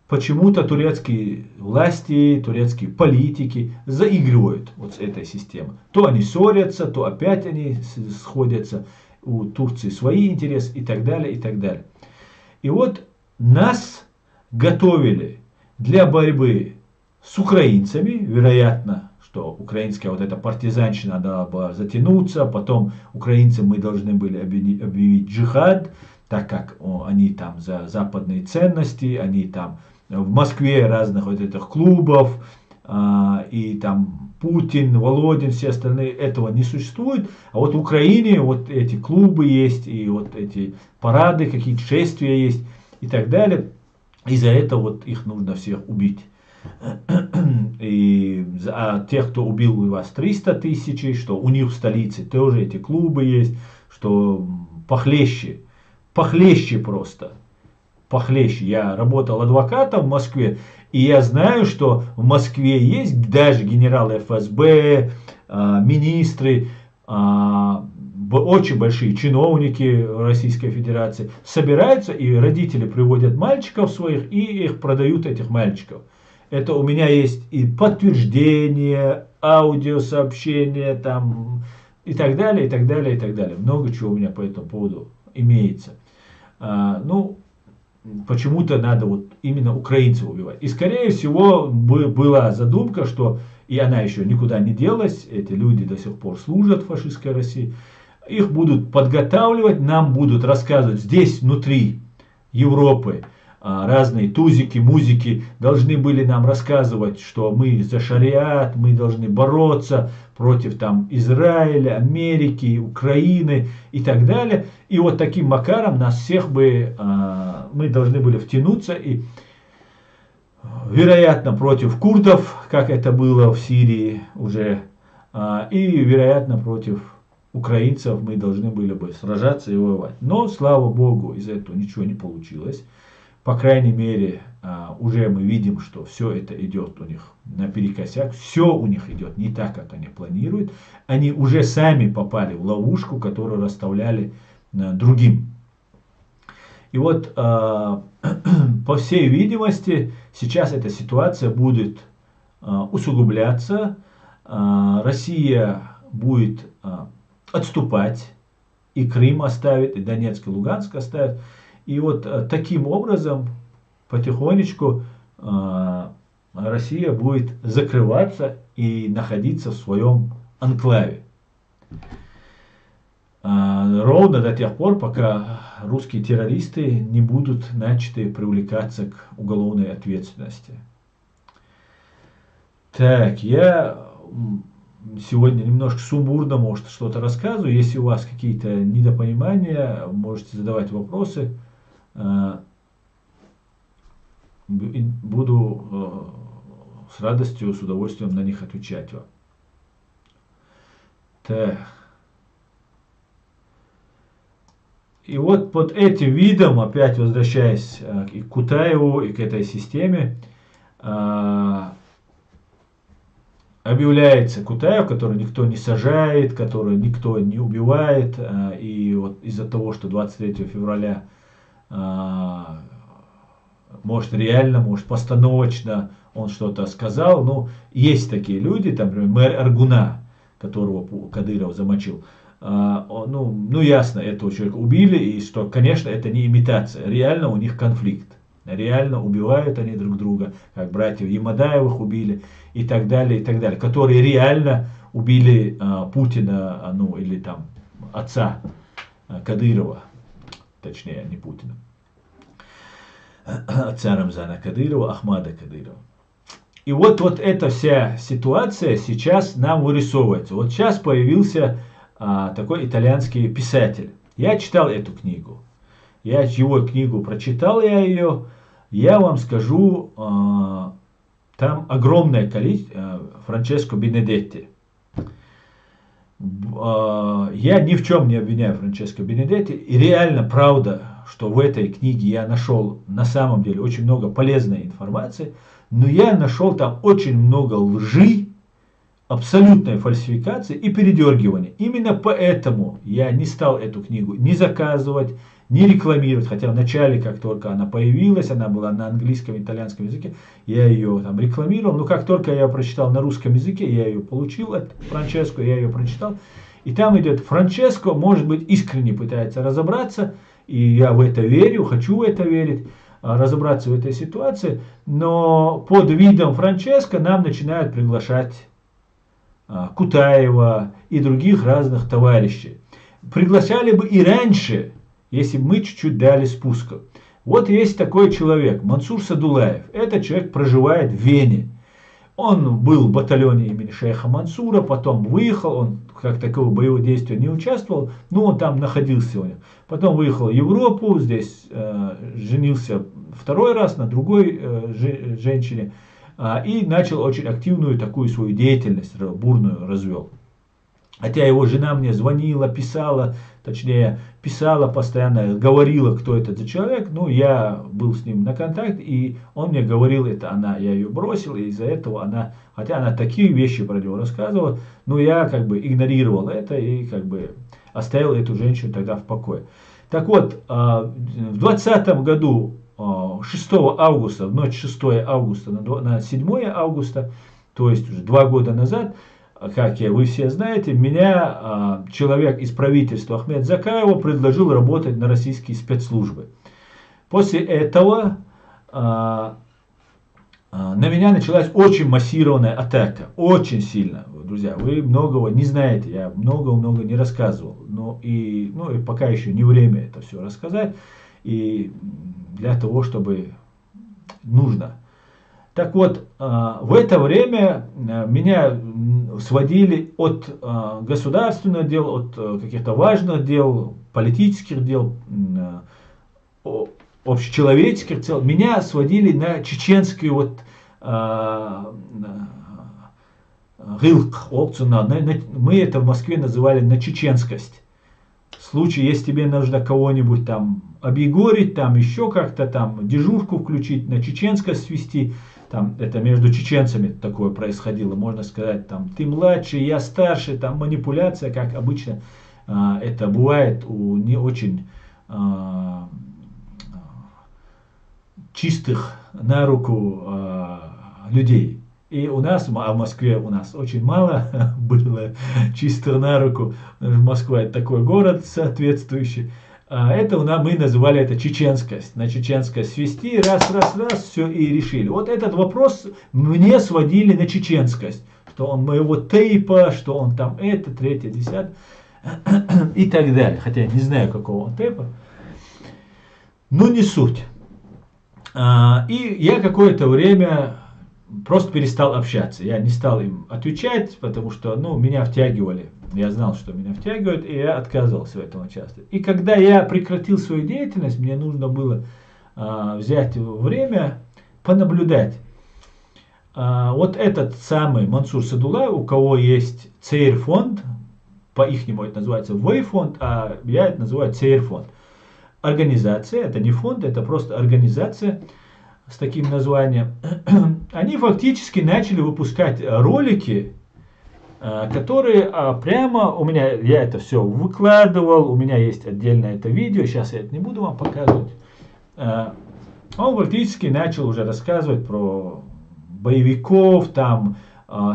почему-то турецкие власти, турецкие политики заигрывают вот с этой системой. То они ссорятся, то опять они сходятся. У Турции свои интересы и так далее, и так далее. И вот нас готовили для борьбы с украинцами, вероятно, что украинская вот эта партизанщина должна была затянуться, потом украинцам мы должны были объявить джихад, так как они там за западные ценности, они там в Москве разных вот этих клубов, и там Путин, Володин, все остальные, этого не существует. А вот в Украине вот эти клубы есть, и вот эти парады, какие-то шествия есть, и так далее. И за это вот их нужно всех убить. А тех, кто убил у вас 300 тысяч, что у них в столице тоже эти клубы есть, что похлеще просто. Похлеще. Я работал адвокатом в Москве, и я знаю, что в Москве есть даже генералы ФСБ, министры, очень большие чиновники Российской Федерации собираются, и родители приводят мальчиков своих, и их продают, этих мальчиков. Это у меня есть и подтверждение, аудиосообщения там, и так далее, и так далее, и так далее. Много чего у меня по этому поводу имеется. Почему-то надо вот именно украинцев убивать. И скорее всего была задумка, что, и она еще никуда не делась, эти люди до сих пор служат в фашистской России, их будут подготавливать, нам будут рассказывать здесь, внутри Европы, разные тузики, музики должны были нам рассказывать, что мы за шариат, мы должны бороться против там Израиля, Америки, Украины и так далее. И вот таким макаром нас всех бы, мы должны были втянуться и, вероятно, против курдов, как это было в Сирии уже, и, вероятно, против украинцев мы должны были бы сражаться и воевать. Но, слава Богу, из этого ничего не получилось. По крайней мере, уже мы видим, что все это идет у них наперекосяк, все у них идет не так, как они планируют. Они уже сами попали в ловушку, которую расставляли другим. И вот, по всей видимости, сейчас эта ситуация будет усугубляться. Россия будет отступать, и Крым оставит, и Донецк, и Луганск оставит. И вот таким образом потихонечку Россия будет закрываться и находиться в своем анклаве. Ровно до тех пор, пока русские террористы не будут начаты привлекаться к уголовной ответственности. Так, я сегодня немножко сумбурно, может, что-то рассказываю. Если у вас какие-то недопонимания, можете задавать вопросы. Буду с радостью, с удовольствием на них отвечать вам. Так. И вот под этим видом, опять возвращаясь и к Кутаеву, и к этой системе, объявляется Кутаев, который никто не сажает, который никто не убивает. И вот из-за того, что 23 февраля, может реально, может постановочно он что-то сказал. Но есть такие люди, там, например, мэр Аргуна, которого Кадыров замочил. Ну, ясно, этого человека убили, и что, конечно, это не имитация. Реально у них конфликт. Реально убивают они друг друга, как братьев Ямадаевых убили, и так далее, которые реально убили Путина, ну, или там отца Кадырова, точнее, не Путина, отца Рамзана Кадырова, Ахмада Кадырова. И вот эта вся ситуация сейчас нам вырисовывается. Вот сейчас появился такой итальянский писатель. Я читал эту книгу. Я его книгу прочитал, я вам скажу, там огромное количество, Франческо Бенедетти. Я ни в чем не обвиняю Франческо Бенедетти. И реально правда, что в этой книге я нашел на самом деле очень много полезной информации. Но я нашел там очень много лжи, абсолютной фальсификации и передергивания. Именно поэтому я не стал эту книгу ни заказывать, ни рекламировать. Хотя вначале, как только она появилась, она была на английском и итальянском языке, я ее там рекламировал. Но как только я прочитал на русском языке, я ее получил от Франческо, я ее прочитал. И там идет Франческо, может быть, искренне пытается разобраться, и я в это верю, хочу в это верить, разобраться в этой ситуации. Но под видом Франческо нам начинают приглашать Кутаева и других разных товарищей. Приглашали бы и раньше, если бы мы чуть-чуть дали спуска. Вот есть такой человек, Мансур Садулаев. Этот человек проживает в Вене. Он был в батальоне имени шейха Мансура, потом выехал, он как такового боевого действия не участвовал, но он там находился у них. Потом выехал в Европу, здесь женился второй раз на другой женщине. И начал очень активную такую свою деятельность, бурную развел. Хотя его жена мне звонила, писала, точнее писала постоянно, говорила, кто это за человек. Ну, я был с ним на контакте, и он мне говорил, это она, я ее бросил, и из-за этого она, хотя она такие вещи про него рассказывала, но я как бы игнорировал это и как бы оставил эту женщину тогда в покое. Так вот, в 2020 году, 6 августа, в ночь 6 августа на 7 августа, то есть уже 2 года назад, как вы все знаете, меня человек из правительства Ахмед Закаева предложил работать на российские спецслужбы. После этого на меня началась очень массированная атака, очень сильно. Друзья, вы многого не знаете, я много не рассказывал, и пока еще не время это все рассказать. и для того, чтобы нужно. Так вот, в это время меня сводили от государственных дел, от каких-то важных дел, политических дел, общечеловеческих дел. Меня сводили на чеченскую вот гылк, мы это в Москве называли на чеченскость. В случае, если тебе нужно кого-нибудь там объегорить, там еще как-то там дежурку включить, на чеченскость свести, там это между чеченцами такое происходило, можно сказать, там ты младший, я старший, там манипуляция, как обычно это бывает у не очень чистых на руку людей. И у нас, а в Москве у нас очень мало было чисто на руку. Москва это такой город соответствующий. Это мы называли это чеченскость. На чеченскость свести, раз, все и решили. Вот этот вопрос мне сводили на чеченскость. Что он моего тейпа, что он там это, третье, десятое и так далее. Хотя я не знаю, какого он тейпа. Но не суть. И я какое-то время просто перестал общаться. Я не стал им отвечать, потому что меня втягивали. Я знал, что меня втягивают, и я отказывался в этом участвовать. И когда я прекратил свою деятельность, мне нужно было взять время, понаблюдать. Вот этот самый Мансур Садулаев, у кого есть ЦР-фонд, по-ихнему это называется ВЭЙ-фонд, а я это называю ЦР-фонд. Организация, это не фонд, это просто организация с таким названием. Они фактически начали выпускать ролики, которые прямо у меня, я это все выкладывал, у меня есть отдельное это видео, сейчас я это не буду вам показывать. Он фактически начал уже рассказывать про боевиков, там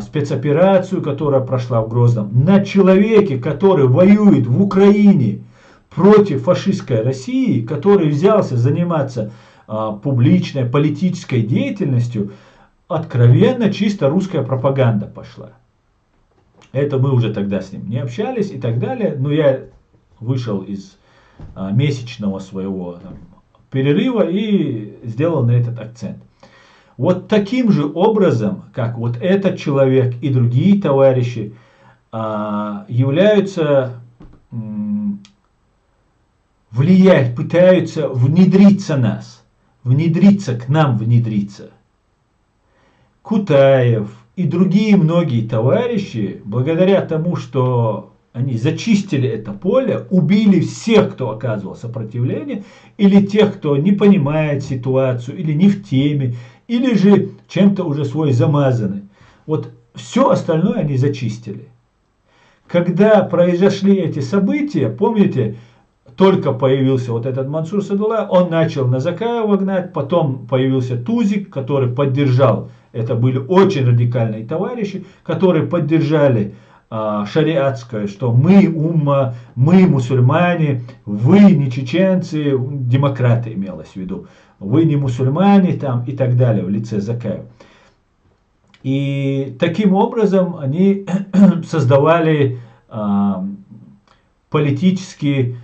спецоперацию, которая прошла в Грозном, на человеке, который воюет в Украине против фашистской России, который взялся заниматься публичной политической деятельностью, откровенно чисто русская пропаганда пошла. Это мы уже тогда с ним не общались и так далее. Но я вышел из месячного своего перерыва и сделал на этот акцент. Вот таким же образом, как вот этот человек и другие товарищи являются, влиять, пытаются внедриться к нам внедриться. Кутаев и другие многие товарищи, благодаря тому, что они зачистили это поле, убили всех, кто оказывал сопротивление, или тех, кто не понимает ситуацию, или не в теме, или же чем-то уже свой замазаны. Вот все остальное они зачистили. Когда произошли эти события, помните, только появился вот этот Мансур Садулаев, он начал Назакаева гнать, потом появился Тузик, который поддержал, это были очень радикальные товарищи, которые поддержали шариатское, что мы умма, мы мусульмане, вы не чеченцы, демократы имелось в виду, вы не мусульмане там и так далее в лице Закаева. И таким образом они создавали политический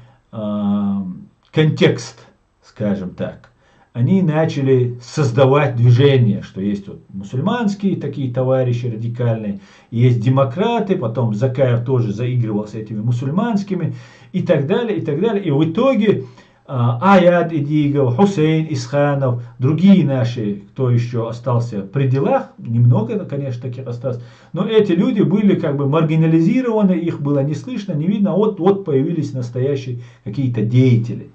контекст, скажем так. Они начали создавать движение, что есть вот мусульманские такие товарищи радикальные, есть демократы, потом Закаев тоже заигрывал с этими мусульманскими и так далее, и так далее. И в итоге Аяд Идигов, Хусейн Исханов, другие наши, кто еще остался при делах, немного, конечно, таких осталось, но эти люди были как бы маргинализированы, их было не слышно, не видно, вот появились настоящие какие-то деятели.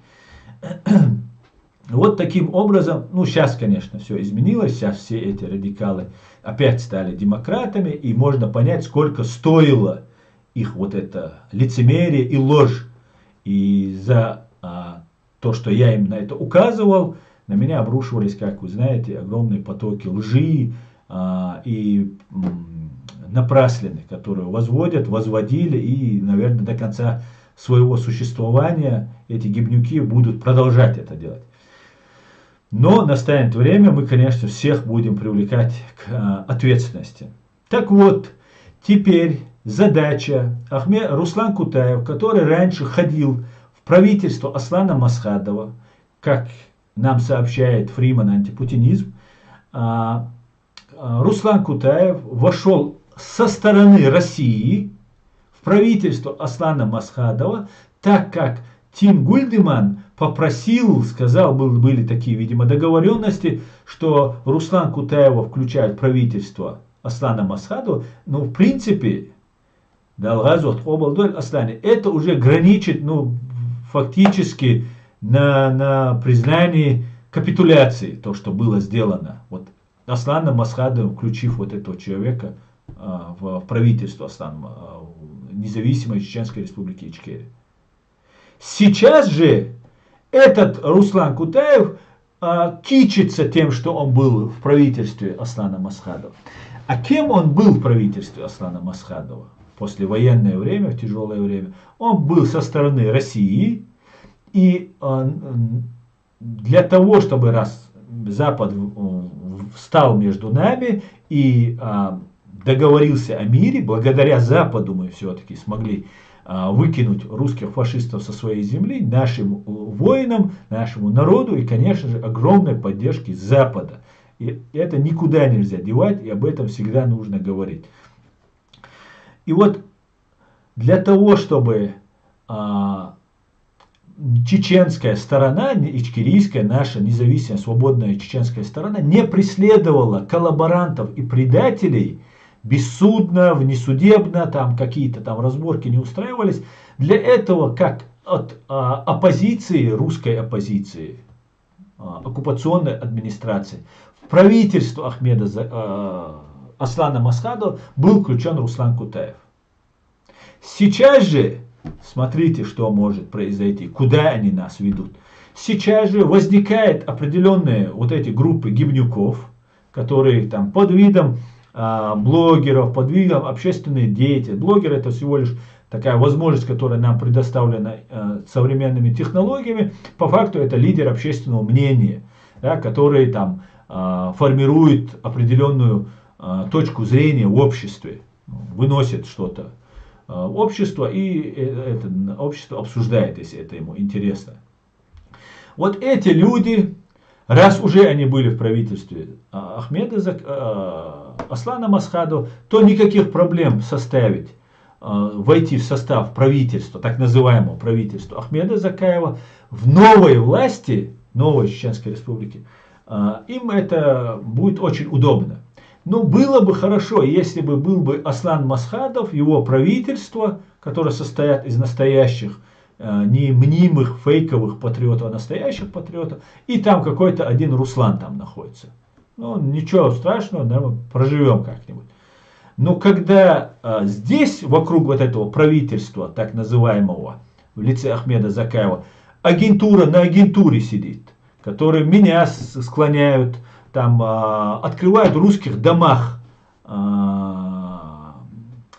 Вот таким образом, сейчас, конечно, все изменилось, сейчас все эти радикалы опять стали демократами, и можно понять, сколько стоило их вот это лицемерие и ложь. И за то, что я им на это указывал, на меня обрушивались, как вы знаете, огромные потоки лжи и напраслины, которые возводили и, наверное, до конца своего существования эти гибнюки будут продолжать это делать. Но настанет время, мы, конечно, всех будем привлекать к ответственности. Так вот, теперь задача Руслан Кутаев, который раньше ходил в правительство Аслана Масхадова, как нам сообщает Фриман антипутинизм, Руслан Кутаев вошел со стороны России в правительство Аслана Масхадова, так как Тим Гульдеман попросил, сказал, были такие, видимо, договоренности, что Руслан Кутаева включает правительство Аслана Масхадова, но в принципе, это уже граничит, фактически на признании капитуляции, то, что было сделано. Вот Асланом Масхадовым, включив вот этого человека в правительство независимой Чеченской Республики Ичкерия. Сейчас же этот Руслан Кутаев кичится тем, что он был в правительстве Аслана Масхадова. А кем он был в правительстве Аслана Масхадова? Послевоенное время, в тяжелое время. Он был со стороны России. И для того, чтобы раз Запад встал между нами и договорился о мире, благодаря Западу мы все-таки смогли выкинуть русских фашистов со своей земли, нашим воинам, нашему народу и, конечно же, огромной поддержки Запада. И это никуда нельзя девать, и об этом всегда нужно говорить. И вот для того, чтобы чеченская сторона, ичкерийская, наша независимая, свободная чеченская сторона не преследовала коллаборантов и предателей бессудно, внесудебно, там какие-то там разборки не устраивались. Для этого, как от оппозиции, русской оппозиции, оккупационной администрации, в правительство Аслана Масхадова был включен Руслан Кутаев. Сейчас же, смотрите, что может произойти, куда они нас ведут. Сейчас же возникают определенные вот эти группы гибнюков, которые там под видом блогеров, под видом общественных деятелей. Блогер — это всего лишь такая возможность, которая нам предоставлена современными технологиями. По факту это лидер общественного мнения, да, который там формирует определенную точку зрения в обществе, выносит что-то в общество, и это общество обсуждает, если это ему интересно. Вот эти люди, раз уже они были в правительстве Аслана Масхадова, то никаких проблем составить, войти в состав правительства, так называемого правительства Ахмеда Закаева, в новой власти, новой Чеченской Республики, им это будет очень удобно. Но было бы хорошо, если бы был бы Аслан Масхадов, его правительство, которое состоит из настоящих, не мнимых, фейковых патриотов, а настоящих патриотов, и там какой-то один Руслан там находится. Ну, ничего страшного, наверное, проживем как-нибудь. Но когда здесь, вокруг вот этого правительства, так называемого, в лице Ахмеда Закаева, агентура на агентуре сидит, которые меня склоняют, там открывают в русских домах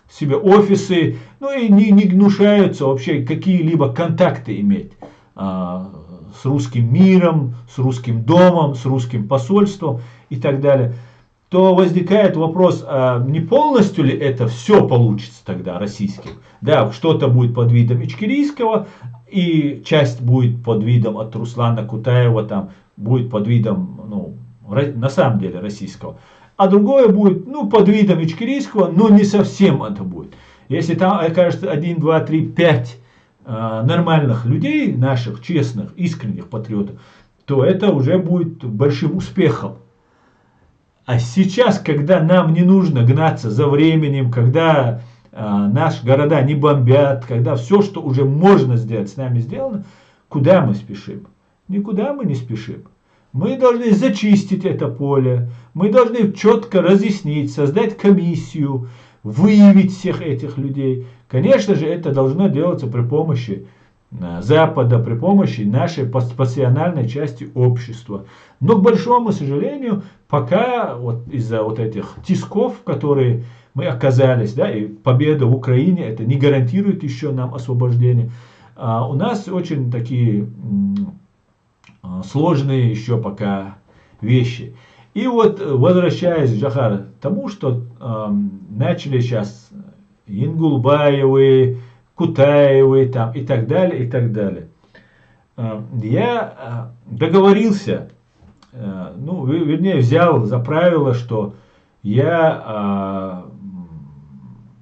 себе офисы, ну и не гнушаются вообще какие-либо контакты иметь с русским миром, с русским домом, с русским посольством и так далее, то возникает вопрос, не полностью ли это все получится тогда российским. Да, что-то будет под видом ичкерийского, и часть будет под видом от Руслана Кутаева, там будет под видом, ну, на самом деле российского. А другое будет, ну, под видом ичкерийского, но не совсем это будет. Если там окажется 1, 2, 3, 5 нормальных людей, наших честных, искренних патриотов, то это уже будет большим успехом. А сейчас, когда нам не нужно гнаться за временем, когда наши города не бомбят, когда все, что уже можно сделать, с нами сделано, куда мы спешим? Никуда мы не спешим. Мы должны зачистить это поле, мы должны четко разъяснить, создать комиссию, выявить всех этих людей. Конечно же, это должно делаться при помощи Запада, при помощи нашей пассионарной части общества. Но, к большому сожалению, пока вот из-за вот этих тисков, в которые мы оказались, да, и победа в Украине, это не гарантирует еще нам освобождение, у нас очень такие сложные еще пока вещи. И вот, возвращаясь, Джахар, к тому, что начали сейчас Ингулбаевы, Кутаевы там, и так далее, и так далее. я договорился, ну, вернее, взял за правило, что я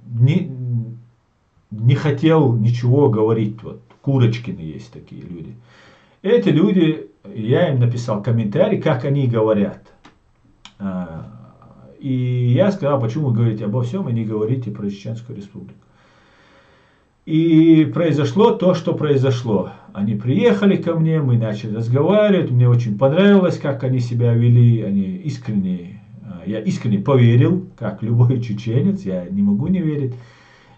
не хотел ничего говорить. Вот Курочкины есть такие люди. Эти люди, я им написал комментарий, как они говорят. И я сказал, почему вы говорите обо всем и не говорите про Чеченскую Республику. И произошло то, что произошло. Они приехали ко мне, мы начали разговаривать, мне очень понравилось, как они себя вели, они искренне, я искренне поверил, как любой чеченец, я не могу не верить.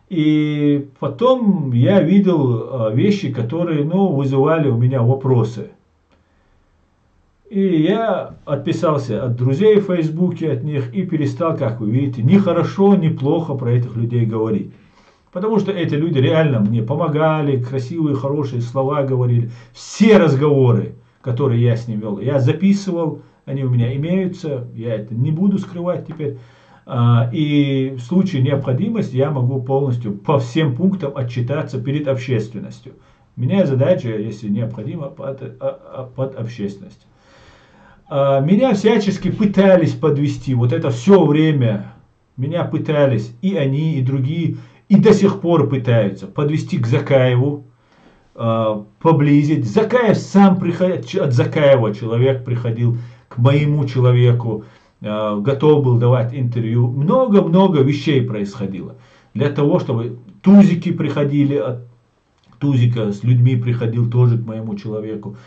И потом я видел вещи, которые, ну, вызывали у меня вопросы. И я отписался от друзей в Фейсбуке, от них, и перестал, как вы видите, ни хорошо, ни плохо про этих людей говорить. Потому что эти люди реально мне помогали, красивые, хорошие слова говорили. Все разговоры, которые я с ним вел, я записывал, они у меня имеются, я это не буду скрывать теперь. И в случае необходимости я могу полностью по всем пунктам отчитаться перед общественностью. У меня задача, если необходимо, под общественностью. Меня всячески пытались подвести, вот это все время меня пытались и они, и другие, и до сих пор пытаются подвести к Закаеву, поблизить. Закаев сам приходил, от Закаева человек приходил к моему человеку, готов был давать интервью. Много-много вещей происходило. Для того, чтобы Тузики приходили, от Тузика с людьми приходил тоже к моему человеку.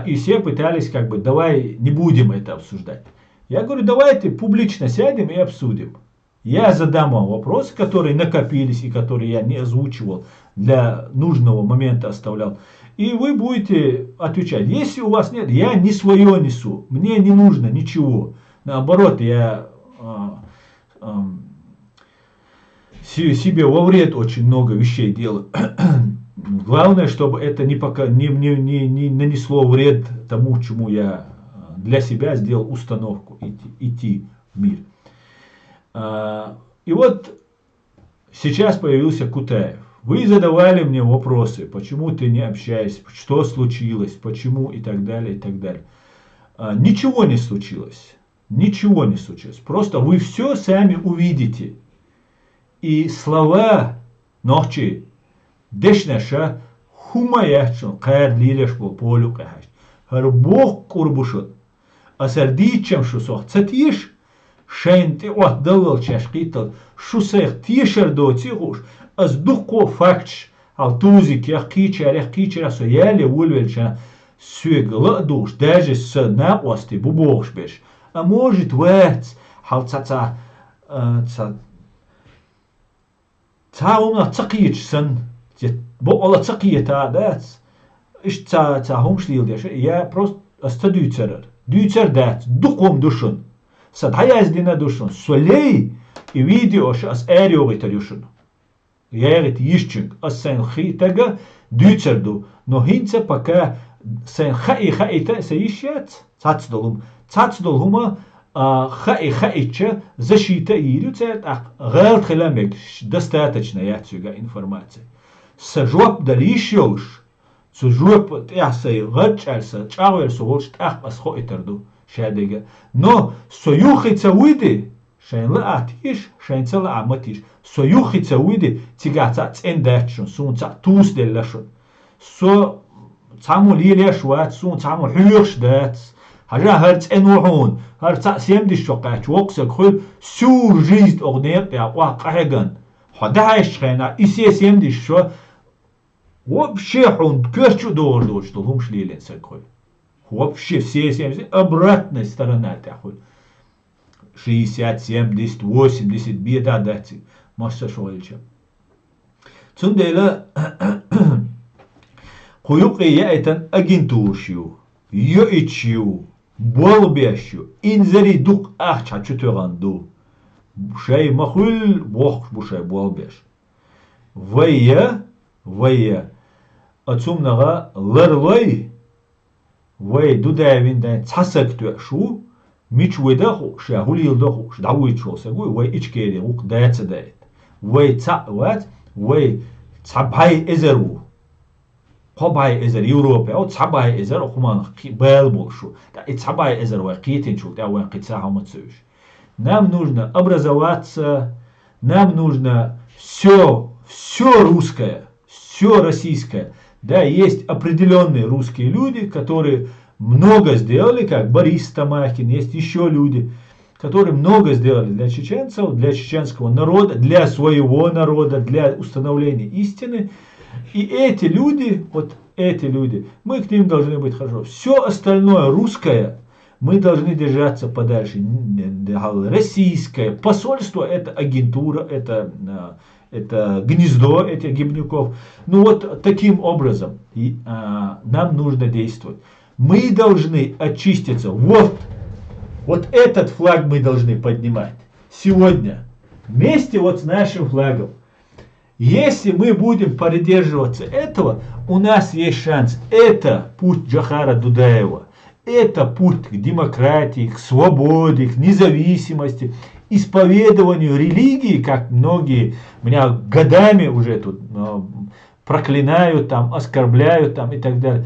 И все пытались, как бы, давай не будем это обсуждать. Я говорю, давайте публично сядем и обсудим. Я задам вам вопросы, которые накопились и которые я не озвучивал, для нужного момента оставлял. И вы будете отвечать. Если у вас нет, я не свое несу. Мне не нужно ничего. Наоборот, я себе во вред очень много вещей делаю. Главное, чтобы это не нанесло вред тому, чему я для себя сделал установку идти в мир. И вот сейчас появился Кутаев. Вы задавали мне вопросы, почему ты не общаешься, что случилось, почему и так далее, и так далее. Ничего не случилось. Ничего не случилось. Просто вы все сами увидите. И слова ночи дешнаша хумаячон кайр лилеш по полю кахаш. Харбох курбушот. А сердичем шусох цатиш шейн ты отдавал чашкитал шусех тишер до тихуш. Аз духко фактш алтузик я кичера сояли ульвельча сюгла душ даже с наости бубохш беш. А может вец халцаца цаумна цакичсан бо ола цакиета дац иш цахумшлил я просто остадуцерер дюцер дац духом душун садаяздина душун солей и видео ас эриогита душун Ягит ищинг ас сен хитага дюцерду но хинца пока сен хаита сеищет цацдол хума хаича защита ирюцет гал хиламек достаточно яцюга информации. Сажоп далишёш сажоп ясай гачалса чавелсо волш тах ас хоитерду шадега. Но союхица уйди шайнла атиш шайнцала аматиш союхица уйди тигаца цендачун сунца тус деллашун со цаму лилеш ват сун цаму хюрш дац Хажа харц энуун, харца семдиш шоқач, воксак хул сюр жизнь огнет я кахаган. Хадаиш хена, исе семдиш шо вообще он кёрчу дордо, что лум шлилен сакой. Вообще все 70, обратная сторона тахуль. 60, 70, 80 беда дати. Масса шойлча. Цундела хуюк я это агентуршю. Йоичю. Болбящу, инзари дук ахча чутуранду. Шай махул бог бушай болбяш. Вая, ацумнага ларлой, вай дудавиндан цасакту шу, мичведаху, шахулилдаху, шдауичосагу, вай ичкери ук дайцадайт. Вай цават, вай цабай эзеру. Хобай эзер Европе, а вот Сабай эзер Хуман Бел Болшу. Да и Сабай эзер Вакитинчук, да Ван Кицахамацуш. Нам нужно образоваться, нам нужно все русское, все российское. Да, есть определенные русские люди, которые много сделали, как Борис Тамахин, есть еще люди, которые много сделали для чеченцев, для чеченского народа, для своего народа, для установления истины. И эти люди, мы к ним должны быть хорошо. Все остальное русское мы должны держаться подальше. Российское посольство — это агентура, это гнездо этих гибнюков. Ну вот таким образом нам нужно действовать. Мы должны очиститься. Вот этот флаг мы должны поднимать сегодня вместе вот с нашим флагом. Если мы будем придерживаться этого, у нас есть шанс. Это путь Джохара Дудаева. Это путь к демократии, к свободе, к независимости, исповедованию религии, как многие меня годами уже тут проклинают, там, оскорбляют там, и так далее.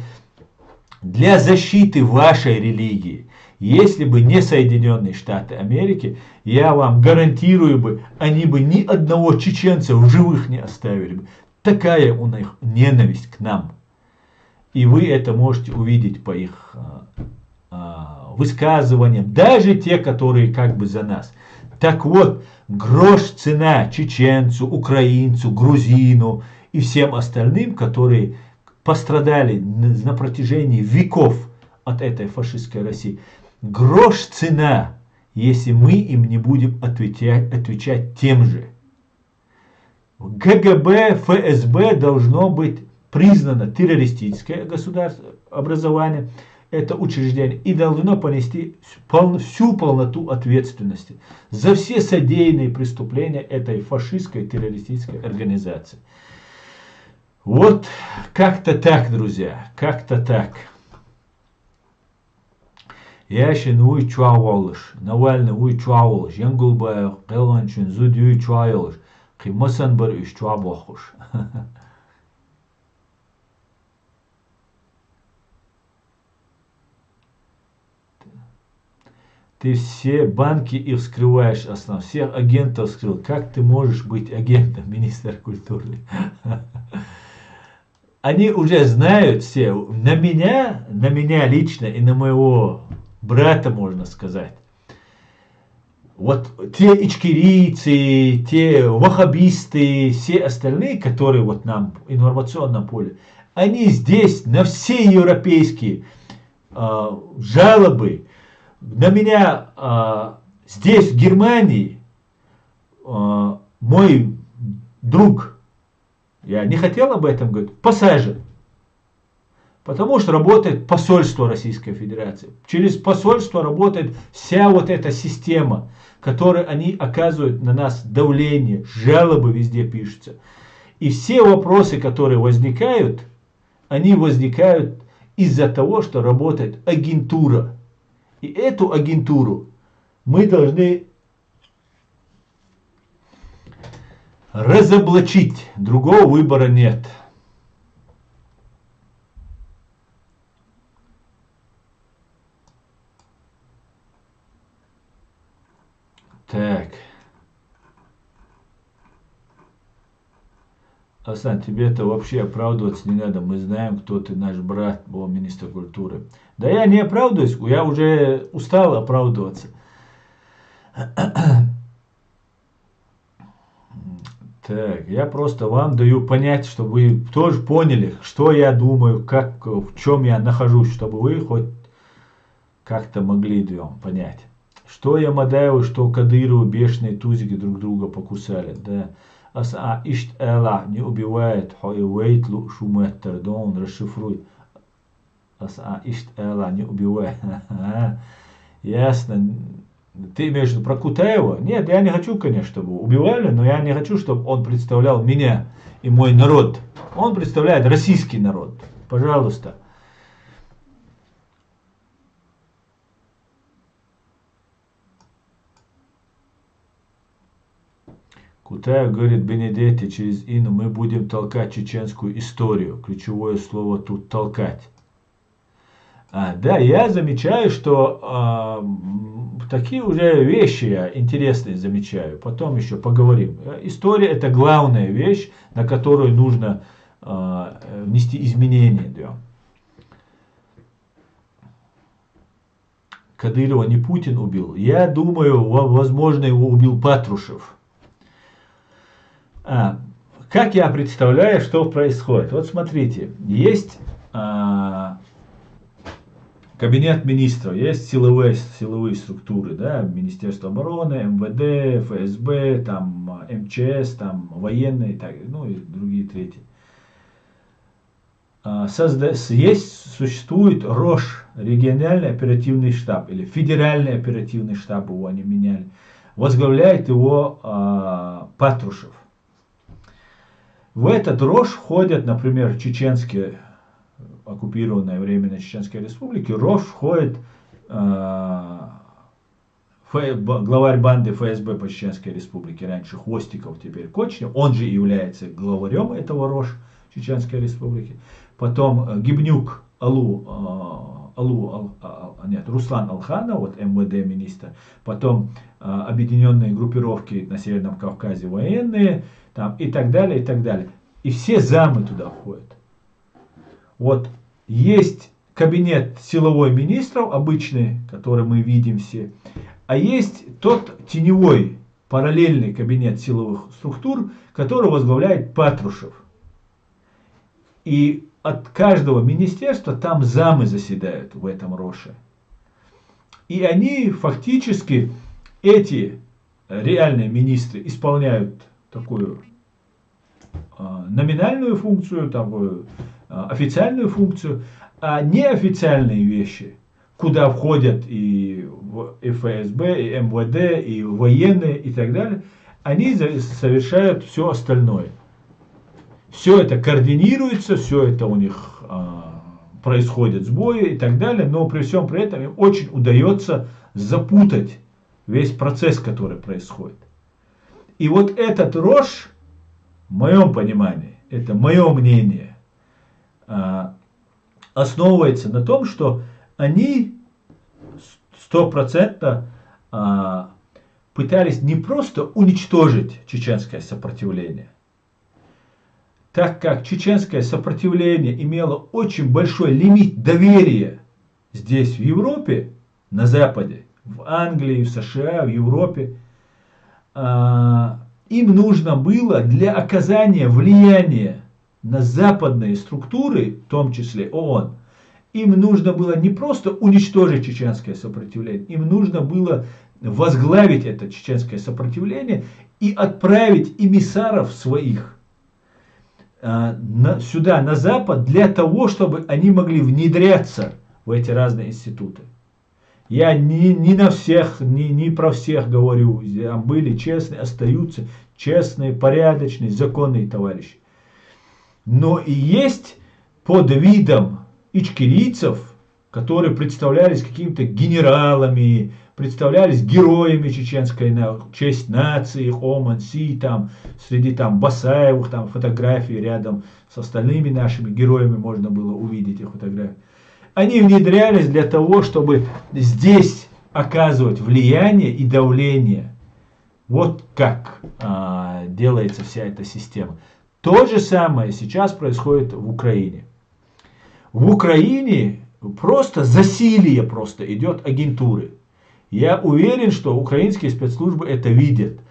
Для защиты вашей религии, если бы не Соединенные Штаты Америки, я вам гарантирую бы, они бы ни одного чеченца в живых не оставили бы. Такая у них ненависть к нам. И вы это можете увидеть по их высказываниям, даже те, которые как бы за нас. Так вот, грош цена чеченцу, украинцу, грузину и всем остальным, которые пострадали на протяжении веков от этой фашистской России. Грош цена, если мы им не будем отвечать тем же. КГБ, ФСБ должно быть признано террористическое государство, образование, это учреждение, и должно понести всю полноту ответственности за все содеянные преступления этой фашистской террористической организации. Вот как-то так, друзья, как-то так. Яшин уй чуаволыш, Навальный уй чуаволыш, Янгулбаев, Кэлганчин, Зуди уй чуаволыш, Химасан бар уй чуавохуш. Ты все банки их скрываешь, основном, всех агентов скрыл. Как ты можешь быть агентом, министр культуры? Они уже знают все, на меня лично и на моего брата, можно сказать. Вот те ичкерийцы, те ваххабисты, все остальные, которые вот нам в информационном поле, они здесь на все европейские жалобы, на меня здесь, в Германии, мой друг, я не хотел об этом говорить, посажен. Потому что работает посольство Российской Федерации. Через посольство работает вся вот эта система, которой они оказывают на нас давление, жалобы везде пишутся. И все вопросы, которые возникают, они возникают из-за того, что работает агентура. И эту агентуру мы должны разоблачить. Другого выбора нет. Так. Асан, тебе-то вообще оправдываться не надо. Мы знаем, кто ты, наш брат, был министр культуры. Да я не оправдываюсь, я уже устал оправдываться. Так, я просто вам даю понять, чтобы вы тоже поняли, что я думаю, как, в чем я нахожусь, чтобы вы хоть как-то могли понять. Что я Мадаеву, что Кадырову, бешеные тузики друг друга покусали, да. Аса ишт эла не убивает, хоевейт лу шуметтер, да он расшифрует. Аса ишт эла не убивает. Ясно. Ты имеешь в виду про Кутаева? Нет, я не хочу, конечно, чтобы убивали, но я не хочу, чтобы он представлял меня и мой народ. Он представляет российский народ. Пожалуйста. Кутаев говорит Бенедетти через Инну, мы будем толкать чеченскую историю. Ключевое слово тут толкать. Да, я замечаю, что такие уже вещи я интересные замечаю. Потом еще поговорим. История это главная вещь, на которую нужно внести изменения. Да. Кадырова не Путин убил. Я думаю, возможно, его убил Патрушев. Как я представляю, что происходит? Вот смотрите, есть кабинет министров, есть силовые структуры, да, Министерство обороны, МВД, ФСБ, там, МЧС, там, военные, так, ну и другие третьи. Существует РОШ, региональный оперативный штаб, или федеральный оперативный штаб, его они меняли. Возглавляет его Патрушев. В этот РОШ входят, например, чеченские, оккупированные временно Чеченской Республики, в РОШ входит главарь банды ФСБ по Чеченской Республике, раньше Хвостиков, теперь Кочнев, он же является главарем этого РОШ Чеченской Республики. Потом Гибнюк Руслан Алханов, вот МВД министр. Потом объединенные группировки на Северном Кавказе военные, там, и так далее, и так далее. И все замы туда входят. Вот есть кабинет силовой министров, обычный, который мы видим все, а есть тот теневой, параллельный кабинет силовых структур, который возглавляет Патрушев. И от каждого министерства там замы заседают в этом РОШе. И они фактически, эти реальные министры, исполняют такую номинальную функцию, такую официальную функцию, а неофициальные вещи, куда входят и ФСБ, и МВД, и военные, и так далее, они совершают все остальное. Все это координируется, все это у них происходит сбои и так далее, но при всем при этом им очень удается запутать весь процесс, который происходит. И вот этот РОШ, в моем понимании, это мое мнение, основывается на том, что они 100% пытались не просто уничтожить чеченское сопротивление, так как чеченское сопротивление имело очень большой лимит доверия здесь, в Европе, на Западе, в Англии, в США, в Европе, им нужно было для оказания влияния на западные структуры, в том числе ООН, им нужно было не просто уничтожить чеченское сопротивление, им нужно было возглавить это чеченское сопротивление и отправить эмиссаров своих сюда, на Запад, для того, чтобы они могли внедряться в эти разные институты. Я не на всех, не про всех говорю. Там были честные, остаются честные, порядочные, законные товарищи. Но и есть под видом ичкерийцев, которые представлялись какими-то генералами, представлялись героями чеченской честь нации, Оман-Си, там, среди там Басаевых, там фотографии рядом с остальными нашими героями можно было увидеть их фотографии. Они внедрялись для того, чтобы здесь оказывать влияние и давление. Вот как делается вся эта система. То же самое сейчас происходит в Украине. В Украине просто засилье просто идет агентуры. Я уверен, что украинские спецслужбы это видят.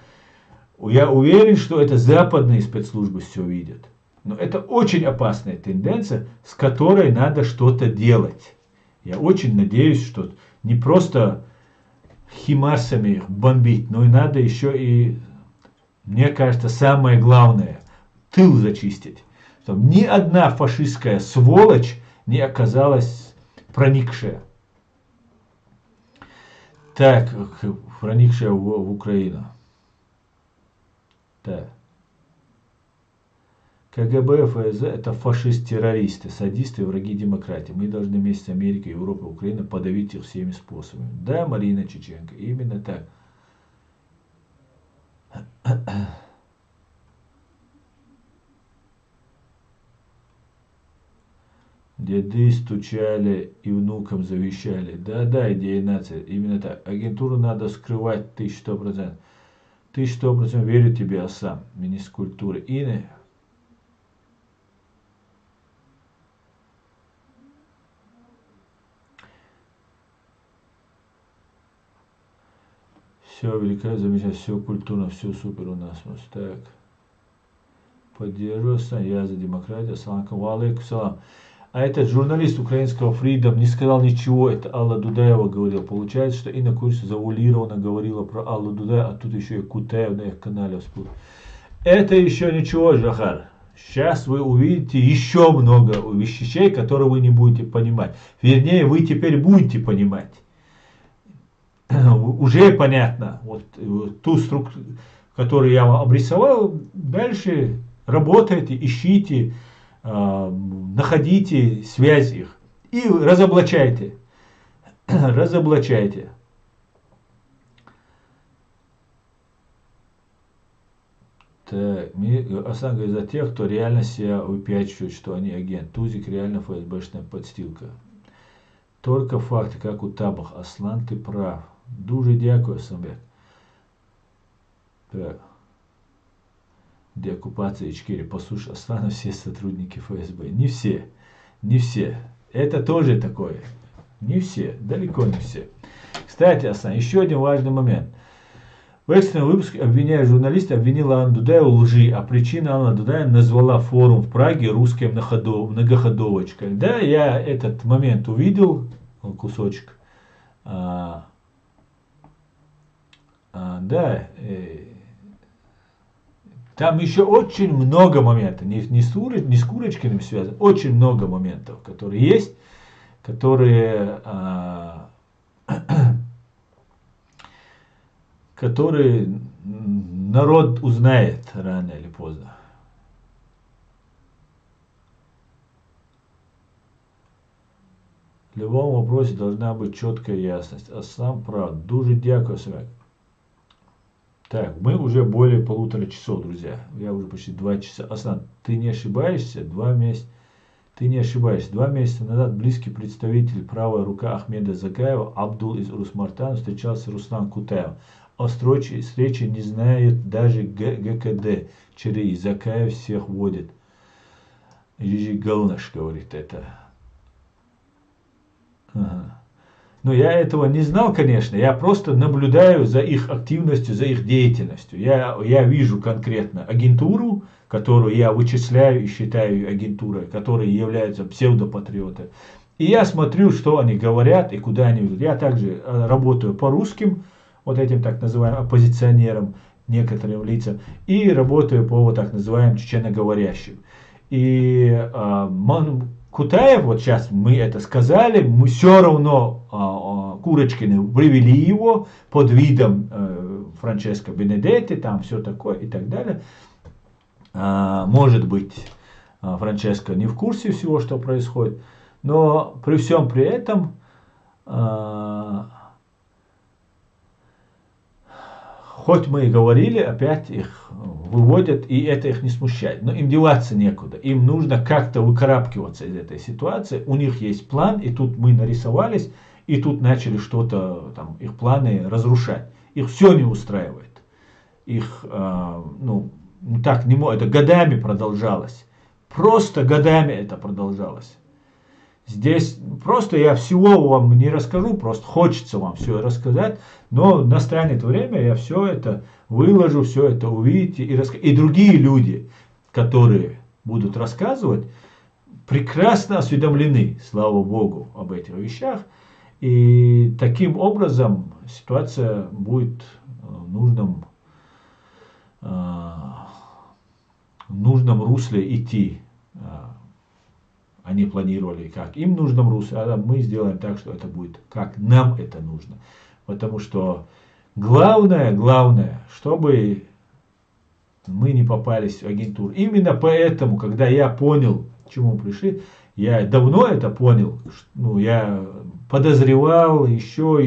Я уверен, что это западные спецслужбы все видят. Но это очень опасная тенденция, с которой надо что-то делать. Я очень надеюсь, что не просто химарсами их бомбить, но и надо еще и, мне кажется, самое главное, тыл зачистить. Чтобы ни одна фашистская сволочь не оказалась проникшая. Так, проникшая в Украину. Так. КГБ, ФСБ – это фашисты-террористы, садисты, враги демократии. Мы должны вместе с Америкой, Европой, Украиной подавить их всеми способами. Да, Марина Чеченко, именно так. Деды стучали и внукам завещали. Да, идея нации. Именно так. Агентуру надо скрывать 1100%. 1100% верю тебе, Асан. Министр культуры. И все великолепно, замечательно, все культурно, все супер у нас. Так. Поддерживаю, Асан, я за демократию. Ассаламу алейкум, салам. А этот журналист украинского Freedom не сказал ничего, это Алла Дудаева говорила. Получается, что Инна Курс завуалированно говорила про Аллу Дудаеву, а тут еще и Кутаев на их канале всплыл. Это еще ничего, Жахар. Сейчас вы увидите еще много вещей, которые вы не будете понимать. Вернее, вы теперь будете понимать. Уже понятно. Вот ту структуру, которую я вам обрисовал, дальше работайте, ищите, находите связь их и разоблачайте. Разоблачайте. Так, Асан говорит, за тех, кто реально себя выпячивает, что они агент. Тузик реально ФСБшная подстилка. Только факты, как у Табах. Аслан, ты прав. Дуже дякую, Асанбек. Так. Деоккупация Ичкерии. Послушай, Аслана все сотрудники ФСБ. Не все. Не все. Это тоже такое. Не все. Далеко не все. Кстати, Аслан, еще один важный момент. В экстренном выпуске обвиняя журналиста, обвинила Анну Дудаеву в лжи, а причина Анна Дудаева назвала форум в Праге русской многоходовочкой. Да, я этот момент увидел, кусочек. Да, там еще очень много моментов, не с Курочкиным связано, очень много моментов, которые есть, которые народ узнает рано или поздно. В любом вопросе должна быть четкая ясность. А сам прав. Дуже дякую. Так, мы уже более 1,5 часов, друзья. Я уже почти 2 часа. Аслан, ты не ошибаешься? 2 месяца. Ты не ошибаешься. 2 месяца назад близкий представитель, правая рука Ахмеда Закаева, Абдул из Урус-Мартана, встречался с Руслан Кутаевым. О встрече не знает даже ГКД. Через Закаев всех водит. Жижи Галнаш говорит это. Ага. Но я этого не знал, конечно. Я просто наблюдаю за их активностью, за их деятельностью. Я вижу конкретно агентуру, которую я вычисляю и считаю агентурой, которые являются псевдопатриотами. И я смотрю, что они говорят и куда они ведут. Я также работаю по русским, вот этим так называемым оппозиционерам, некоторым лицам, и работаю по вот так называемым чеченоговорящим. И Кутаев, вот сейчас мы это сказали, мы все равно Курочкины привели его под видом Франческо Бенедетти, там все такое и так далее. Может быть, Франческо не в курсе всего, что происходит, но при всем при этом хоть мы и говорили, опять их выводят, и это их не смущает. Но им деваться некуда. Им нужно как-то выкарабкиваться из этой ситуации. У них есть план, и тут мы нарисовались, и тут начали что-то, там, их планы разрушать. Их все не устраивает. Их, так не может. Это годами продолжалось. Просто годами это продолжалось. Здесь просто я всего вам не расскажу, просто хочется вам все рассказать, но настанет время, я все это выложу, все это увидите. И другие люди, которые будут рассказывать, прекрасно осведомлены, слава Богу, об этих вещах. И таким образом ситуация будет в нужном русле идти. Они планировали, как им нужно русле, а мы сделаем так, что это будет, как нам это нужно. Потому что главное, чтобы мы не попались в агентуру. Именно поэтому, когда я понял, к чему пришли, я давно это понял, я подозревал еще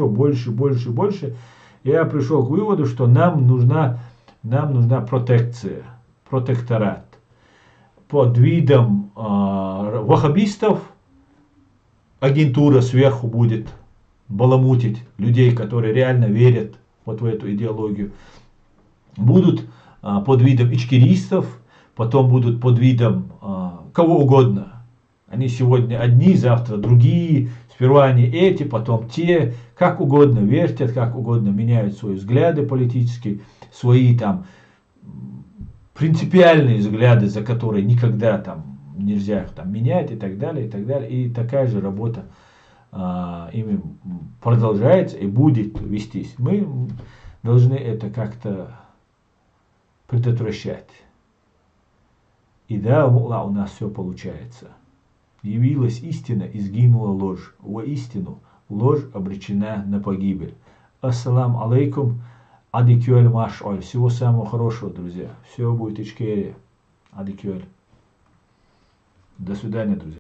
больше. Я пришел к выводу, что нам нужна протекция, протекторат. Под видом ваххабистов агентура сверху будет баламутить людей, которые реально верят вот в эту идеологию. Будут под видом ичкеристов, потом будут под видом кого угодно. Они сегодня одни, завтра другие, сперва они эти, потом те, как угодно вертят, как угодно меняют свои взгляды политические, свои там принципиальные взгляды, за которые никогда там нельзя их там менять и так далее, и так далее. И такая же работа ими продолжается и будет вестись. Мы должны это как-то предотвращать. И да, у нас все получается. Явилась истина и сгинула ложь. Воистину, ложь обречена на погибель. Ассалам алейкум. Адикюэль маш'оль. Всего самого хорошего, друзья. Все будет Ичкерия. Адикюэль. До свидания, друзья.